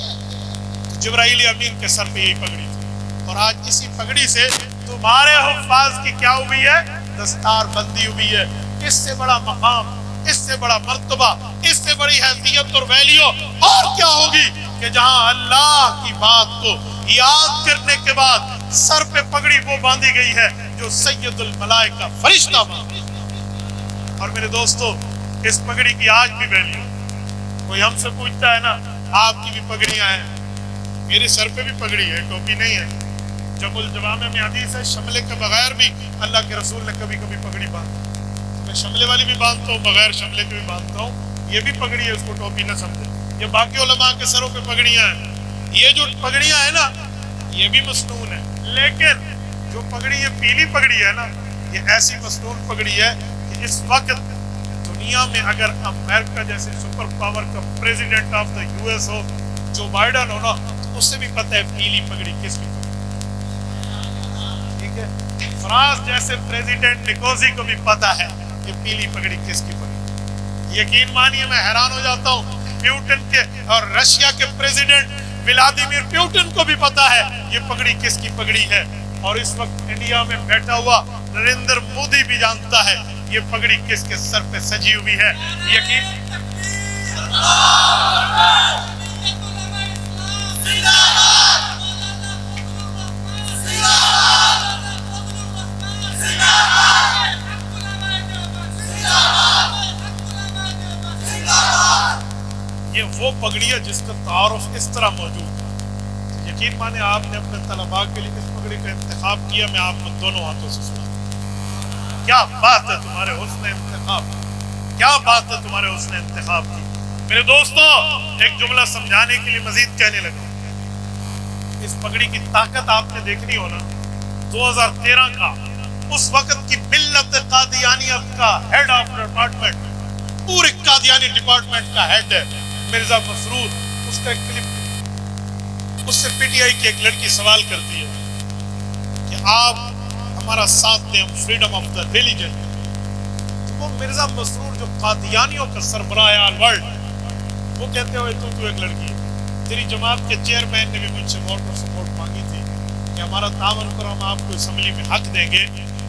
جبرائیل امین کے سر پہ یہی پگڑی تھی، اور آج اسی پگڑی سے تمہارے حفاظ کی کیا ہوئی ہے؟ دستار بندی ہوئی ہے۔ اس سے بڑا مقام، اس سے بڑا مرتبہ، اس سے بڑی حیثیت اور ویلیو اور کیا ہوگی کہ جہاں اللہ کی بات کو یاد کرنے کے بعد سر پہ پگڑی وہ باندھی گئی ہے جو سید الملائکہ فرشتہ باندھی۔ اور میرے دوستو اس پگڑی کی آج بھی ویلیو، کوئی ہم سے پوچھتا ہے نا آپ کی بھی پگڑیاں ہیں، میرے سر پہ بھی پگڑی ہے، ٹوپی نہیں ہے۔ جب الجوامع میں حدیث ہے شملے کے بغیر بھی اللہ کے رسول نے کبھی کبھی پگڑی باندھی، میں شملے والی بھی باندھتا ہوں، بغیر شملے کے بھی باندھتا ہوں، یہ بھی پگڑی ہے، اس کو ٹوپی نہ سمجھے۔ یہ باقی علماء کے سروں پہ پگڑیاں ہیں، یہ جو پگڑیاں ہیں نا یہ بھی مسنون ہے، لیکن جو پگڑی یہ پیلی پگڑی ہے نا یہ ایسی مسنون پگڑی ہے کہ اس وقت دنیا میں اگر امریکہ جیسے سپر پاور کا president of the U S who Joe Biden ہو نا تو اس سے بھی پتہ ہے پیلی پگڑی کس کی پگڑی، ٹھیک ہے؟ فرانس جیسے پریزیڈنٹ نکوزی کو بھی پتہ ہے کہ پیلی پگڑی کس کی پگڑی۔ یقین مانیے میں حیران ہو جاتا ہوں، پیوٹن کے اور رشیا کے پریزیڈنٹ ولادیمیر پیوٹن کو بھی پتا ہے یہ پگڑی کس کی پگڑی ہے، اور اس وقت انڈیا میں بیٹھا ہوا نریندر مودی بھی جانتا ہے یہ پگڑی کس کے سر پہ سجی ہوئی ہے۔ یقین یہ وہ پگڑی ہے جس کا تعارف اس طرح موجود ہے۔ یقین مانے آپ نے اپنے طلباء کے لیے اس پگڑی کا انتخاب کیا، میں آپ کو دونوں ہاتھوں سے سنا۔ کیا بات ہے تمہارے حسن انتخاب، کیا بات ہے تمہارے حسن انتخاب کی۔ میرے دوستو ایک جملہ سمجھانے کے لیے مزید کہنے لگا، اس پگڑی کی طاقت آپ نے دیکھنی ہو نا، 2013 کا اس وقت کی ملت قادیانیت کا ہیڈ آف ڈپارٹمنٹ، پورے قادیانی ڈپارٹمنٹ کا ہیڈ ہے مرزا مسرور، اس کا ایک کلپ، اس سے پی ٹی آئی کی ایک لڑکی سوال کرتی ہے کہ آپ ہمارا ساتھ دیں، ہم فریڈم آف دا ریلیجن۔ تو وہ مرزا مسرور جو قادیانیوں کا سربراہ آل ورلڈ، وہ کہتے ہوئے تو ایک لڑکی ہے، تیری جماعت کے چیئرمین نے بھی مجھ سے ووٹ اور سپورٹ مانگی تھی کہ ہمارا تعاون کرو، ہم آپ کو اسمبلی میں حق دیں گے۔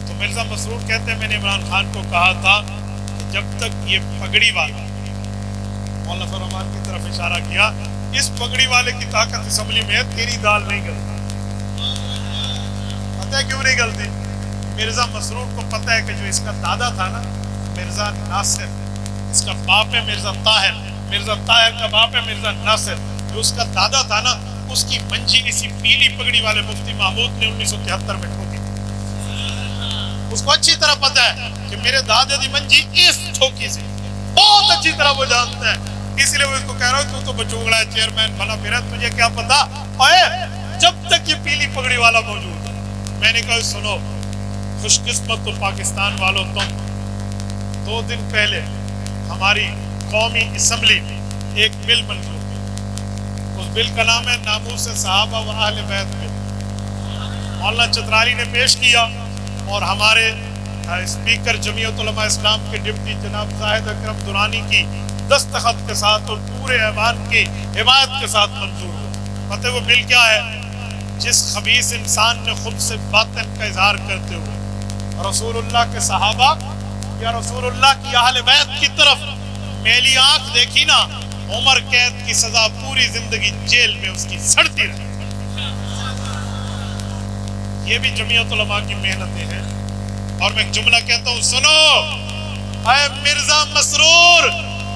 تو مرزا مسرور کہتے ہیں میں نے عمران خان کو کہا تھا کہ جب تک یہ پگڑی والا، مولانا فضل الرحمان کی طرف اشارہ کیا، اس پگڑی والے کی طاقت اسمبلی میں ہے، تیری دال نہیں گلتی۔ پتہ ہے کیوں نہیں گلتی؟ مرزا مسرور کو پتہ ہے کہ جو اس کا دادا تھا نا مرزا ناصر، اس کا باپ ہے مرزا طاہر، مرزا طاہر کا باپ ہے مرزا ناصر، جو اس کا دادا تھا نا اس کی منجی اسی پیلی پگڑی والے مفتی محمود نے 1973 میں ٹھوکی۔ اس کو اچھی طرح پتا ہے کہ میرے دادے دی منجی اس ٹھوکی سے بہت اچھی طرح وہ جانتا ہے، اس لیے وہ اس کو کہہ رہا ہوں تو بچونگڑا ہے، چیئرمین بنا پھرا، تجھے کیا پتا اوے جب تک یہ پیلی پگڑی والا موجود ہے۔ میں نے کہا سنو خوش قسمت تو پاکستان والوں، تم 2 دن پہلے ہماری قومی اسمبلی میں ایک بل منظور کی، اس بل کا نام ہے ناموس صحابہ و اہل بیت بل۔ مولانا چترالی نے پیش کیا اور ہمارے اسپیکر جمعیت علماء اسلام کے ڈپٹی جناب زاہد اکرم درانی کی دستخط کے ساتھ اور پورے ایوان کی حمایت کے ساتھ منظور ہوا۔ پتہ وہ بل کیا ہے؟ جس خبیث انسان نے خود سے باطن کا اظہار کرتے ہوئے رسول اللہ کے صحابہ یا رسول اللہ کی اہل بیت کی طرف میلی آنکھ دیکھی نا، عمر قید کی سزا پوری زندگی جیل میں اس کی سڑتی رہی۔ یہ بھی جمعیت علماء کی محنتیں ہیں۔ اور میں ایک جملہ کہتا ہوں، سنو اے مرزا مسرور،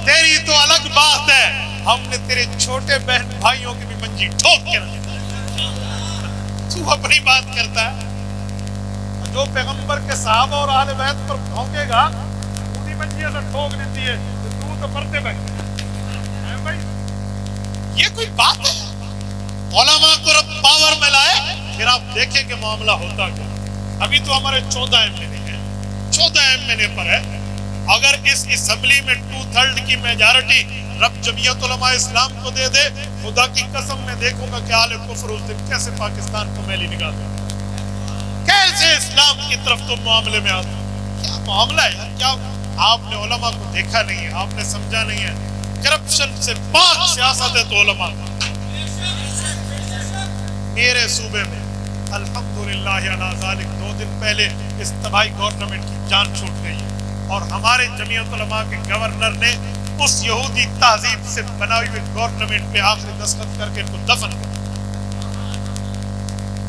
تیری تو الگ بات ہے، ہم نے تیرے چھوٹے بہن بھائیوں کی بھی منجی ٹھوک کے رکھی۔ تو اپنی بات کرتا ہے، جو پیغمبر کے صحابہ اور اہل بیت پر بھونکے گا انہی منجیوں سے ٹھوک دیتی ہے، تو پڑھتے بھائی یہ کوئی بات ہے؟ علماء کو رب پاور میں لائے، پھر آپ دیکھیں کہ معاملہ ہوتا کیا۔ ابھی تو ہمارے 14 MNA ہیں، 14 MNA پر ہے۔ اگر اس اسمبلی میں 2/3 کی میجارٹی رب جمعیت علماء اسلام کو دے دے، خدا کی قسم میں دیکھوں گا کہ اہل کفر اس دن کیسے پاکستان کو میلی نگاہ دے، کیسے اسلام کی طرف تم معاملے میں آتے۔ کیا معاملہ ہے یار؟ کیا آپ نے علماء کو دیکھا نہیں ہے؟ آپ نے سمجھا نہیں ہے؟ کرپشن سے پاک سیاست ہے تو علماء کا۔ میرے صوبے میں الحمدللہ علی ذالک 2 دن پہلے اس تباہی گورنمنٹ کی جان چھوٹ گئی ہے، اور ہمارے جمعیت علماء کے گورنر نے اس یہودی تہذیب سے بنائی ہوئی گورنمنٹ پہ آخری دستخط کر کے ان کو دفن کر دیا۔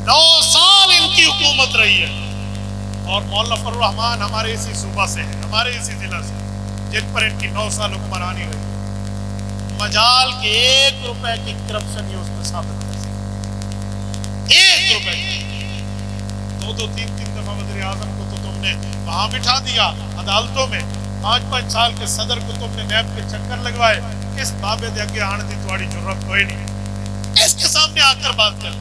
9 سال ان کی حکومت رہی ہے، اور مولانا فضل الرحمان ہمارے اسی صوبہ سے ہیں، ہمارے اسی ضلع سے، جن پر ان کی 9 سال حکمرانی رہی ہے۔ مجال کے 1 روپے کی کرپشن یہ اس میں ثابت کر سکتے، 1 روپے کی۔ 2 3 دفعہ وزیر اعظم کو تو تم نے وہاں بٹھا دیا عدالتوں میں، 5 سال کے صدر کو تم نے نیب کے چکر لگوائے، اس بابے دے اگے آنے دی تمہاری جرت کوئی نہیں، اس کے سامنے آ کر بات کر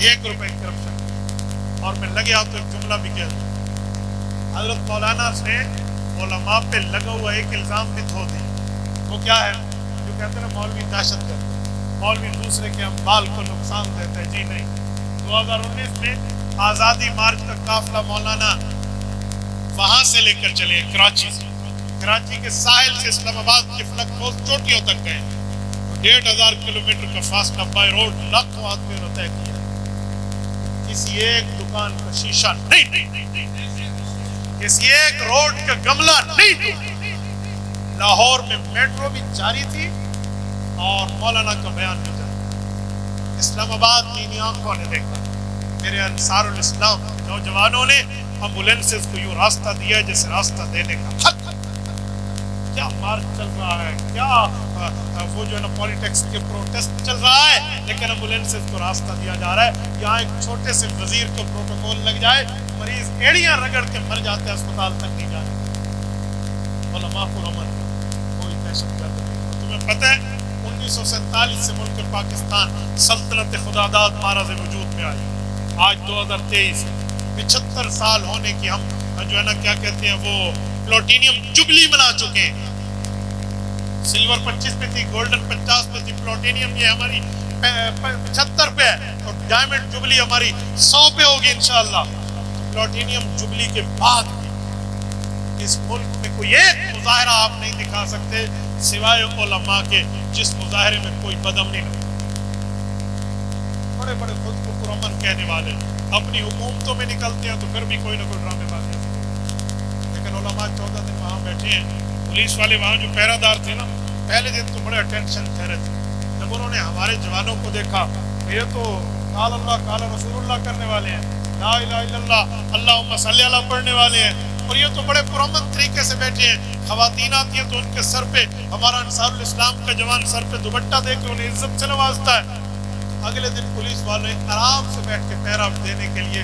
1 روپے کی کرپشن۔ اور میں لگے تو ایک جملہ بھی کہہ دوں، حضرت مولانا نے علماء پہ لگا ہوا ایک الزام بھی دھو دیا۔ وہ کیا ہے؟ جو کہتے ہیں مولوی دہشت گرد، مولوی دوسرے کے اموال کو نقصان دیتے ہیں۔ جی نہیں، 2019 میں آزادی مارچ کا قافلہ مولانا وہاں سے لے کر چلے، کراچی سے، کراچی کے ساحل سے اسلام آباد کے فلک پوسٹ چوٹیوں تک گئے، 1500 کلومیٹر کا فاصلہ بائی روڈ لاکھوں آدمیوں نے طے کیا، کسی ایک دکان کا شیشہ نہیں، کسی ایک روڈ کا گملہ نہیں۔ لاہور میں میٹرو بھی جاری تھی اور مولانا کا بیان بھی جاری۔ اسلام آباد کی انہی آنکھوں نے دیکھا، میرے انصار الاسلام نوجوانوں نے ایمبولینسز کو یوں راستہ دیا جیسے راستہ دینے کا حق۔ کیا مارچ چل رہا ہے، کیا وہ جو ہے نا پولیٹکس کے پروٹیسٹ چل رہا ہے، لیکن ایمبولینسز کو راستہ دیا جا رہا ہے۔ یہاں ایک چھوٹے سے وزیر کو پروٹوکول لگ جائے، مریض ایڑیاں رگڑ کے مر جاتے ہیں، اسپتال تک نہیں جاتے۔ علماء کو رمن کوئی دہشت گرد نہیں۔ تمہیں پتہ ہے 1947 سے ملک پاکستان سلطنت خداداد مہاراز وجود میں آئی، آج 2023 75 سال ہونے کی ہم جو ہے نا کیا کہتے ہیں وہ پلوٹینیم جبلی منا چکے ہیں۔ سلور 25 پہ تھی، گولڈن 50 پہ تھی، پلوٹینیم یہ ہماری 75 پہ ہے، اور ڈائمنڈ جبلی ہماری 100 پہ ہوگی انشاءاللہ۔ پلوٹینیم جبلی کے بعد اس ملک میں کوئی ایک مظاہرہ آپ نہیں دکھا سکتے سوائے علماء کے جس مظاہرے میں کوئی بدامنی نہیں۔ بڑے بڑے خود کو پرامن کہنے والے اپنی حکومتوں میں نکلتے ہیں تو پھر بھی کوئی نہ کوئی ڈرامے بازی، لیکن علماء 14 دن وہاں بیٹھے ہیں۔ پولیس والے وہاں جو پہرہ دار تھے نا، پہلے دن تو بڑے اٹینشن ٹھہرے تھے، جب انہوں نے ہمارے جوانوں کو دیکھا یہ تو قال اللہ قال رسول اللہ کرنے والے ہیں، لا الہ الا اللہ اللہم صلی اللہ پڑھنے والے ہیں، اور یہ تو بڑے پرامن طریقے سے بیٹھے ہیں۔ خواتین آتی ہیں تو ان کے سر پہ ہمارا انصار الاسلام کا جوان سر پہ دوپٹہ دے کے انہیں عزت سے نوازتا ہے۔ اگلے دن پولیس والے آرام سے بیٹھ کے پہرا دینے کے لیے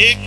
1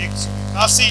181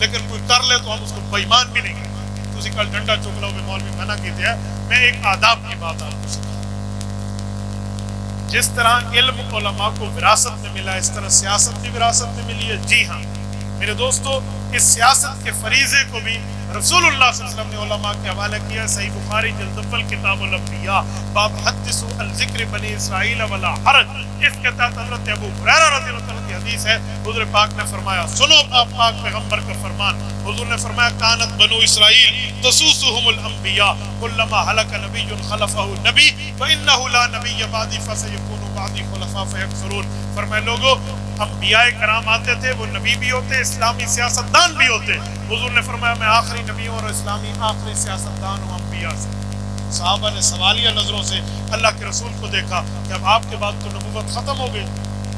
لیکن کوئی کر لے تو ہم اس کو بےمان بھی نہیں کرتے. تسی کل ڈنڈا چک لو مولوی منع کیتے ہیں. میں ایک آداب کی بات آپ کو سکھا. جس طرح علم علماء کو وراثت میں ملا اس طرح سیاست بھی وراثت میں ملی ہے. جی ہاں میرے دوستو اس سیاست کے فریضے کو بھی رسول اللہ صلی اللہ علیہ وسلم نے علماء کے حوالے کیا. صحیح بخاری جلد اول کتاب الانبیاء باب حدثوا عن ذکر بنی اسرائیل ولا حرج. اس کے تحت حضرت ابو ہریرہ رضی اللہ عنہ کی حدیث ہے. حضور پاک نے فرمایا سنو آپ پاک پیغمبر کا فرمان. حضور نے فرمایا کانت بنو اسرائیل تسوسهم الانبیاء کلما هلك نبی خلفه نبی فانه لا نبی بعدی فسيكون بعدی خلفاء فيكثرون. فرمایا لوگو انبیاء کرام آتے تھے وہ نبی بھی ہوتے اسلامی سیاستدان بھی ہوتے. حضور نے فرمایا میں آخری نبی ہوں اور اسلامی آخری سیاستدان ہوں انبیاء سے. صحابہ نے سوالیہ نظروں سے اللہ کے رسول کو دیکھا کہ اب آپ کے بعد تو نبوت ختم ہو گئی,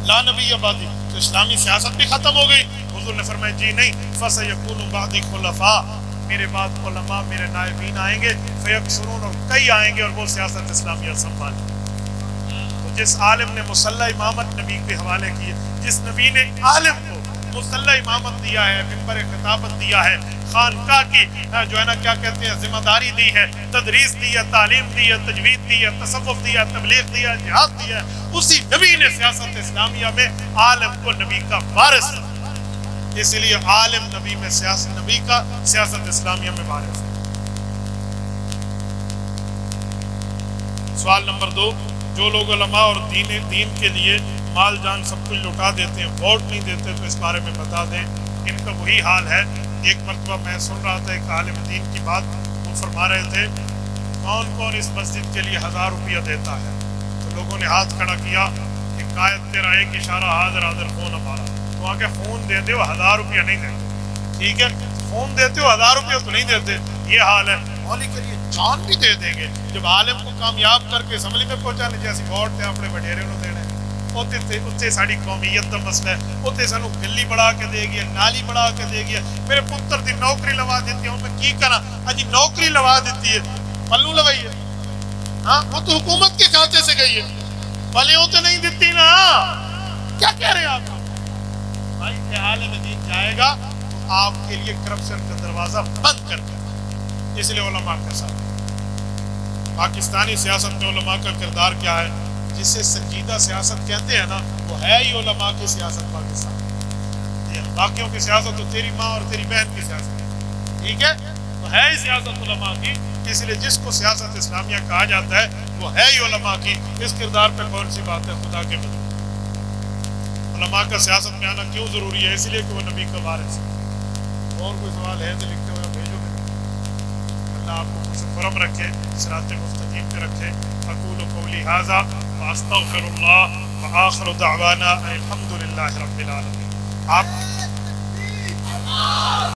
لا نبی بعدی, تو اسلامی سیاست بھی ختم ہو گئی. حضور نے فرمایا جی نہیں, فَسَيَكُونُ بَعْدِي خُلَفَاء, میرے بعد علماء میرے نائبین آئیں گے, فَيَكْثُرُونَ, اور کئی آئیں گے اور وہ سیاست اسلامیہ سنبھالیں. تو جس عالم نے مصلی امامت نبی کے حوالے کی, جس نبی نے عالم کو مصلی امامت دیا ہے, منبر خطابت دیا ہے, خانقاہ کی جو ہے نا کیا کہتے ہیں ذمہ داری دی ہے, تدریس دی ہے, تعلیم دی ہے, تجوید دی ہے, تصوف دیا, تبلیغ دیا, جہاد دیا, اسی نبی نے سیاست اسلامیہ میں عالم کو نبی کا وارث. اس لیے عالم نبی میں سیاست نبی کا, سیاست اسلامیہ میں وارث. سوال نمبر 2, جو لوگ علماء اور دین کے لیے مال جان سب کچھ لٹا دیتے ہیں, ووٹ نہیں دیتے, تو اس بارے میں بتا دیں. ان کا وہی حال ہے. ایک مرتبہ میں سن رہا تھا ایک عالم دین کی بات, وہ فرما رہے تھے کون کون اس مسجد کے لیے 1000 روپیہ دیتا ہے. تو لوگوں نے ہاتھ کھڑا کیا کہ قائد تیرا ایک اشارہ, حاضر حاضر خون ہمارا. تو آگے خون دے دے, 1000 روپیہ نہیں دیتے. ٹھیک ہے, خون دیتے ہو 1000 روپیہ تو نہیں دیتے. یہ حال ہے. مولوی کے لیے جان بھی دے دیں گے. جب عالم کو کامیاب کر کے اسمبلی میں پہنچانے, جیسے ووٹ تھے اپنے وڈیرے انہوں دینے, اتنے ساری قومیت کا مسئلہ ہے, اتنے سانو گلی بڑھا کے دے گیا, نالی بڑھا کے دے گیا, میرے پتر دی نوکری لوا دیتی ہوں, میں کی کرا اجی نوکری لوا دیتی ہے, پلو لوائی ہے. ہاں وہ تو حکومت کے کھاتے سے گئی ہے, پلیوں تو نہیں دیتی نا. کیا کہہ رہے ہیں آپ بھائی؟ کہ عالم دین جائے گا تو آپ کے لیے کرپشن کا دروازہ بند کر دے. اس لیے علماء کے ساتھ پاکستانی سیاست میں علماء کا کردار کیا ہے؟ جسے سنجیدہ سیاست کہتے ہیں نا, وہ ہے ہی علماء کی سیاست پاکستان. باقیوں کی سیاست تو تیری ماں اور تیری بہن کی سیاست ہے, ٹھیک ہے, تو ہے ہی سیاست علماء کی. اس لیے جس کو سیاست اسلامیہ کہا جاتا ہے وہ ہے ہی علماء کی. اس کردار پہ کون سی بات ہے خدا کے بدلے. علماء کا سیاست میں آنا کیوں ضروری ہے؟ اس لیے کہ وہ نبی کا وارث ہے. اور کوئی سوال ہے تو لکھتے ہوئے بھیجو. اللہ آپ کو فرم رکھے, صراط مستقیم پہ رکھے. اقول قولی ھذا واستغفر اللہ وآخر دعوانا الحمد للہ رب العالمین. آپ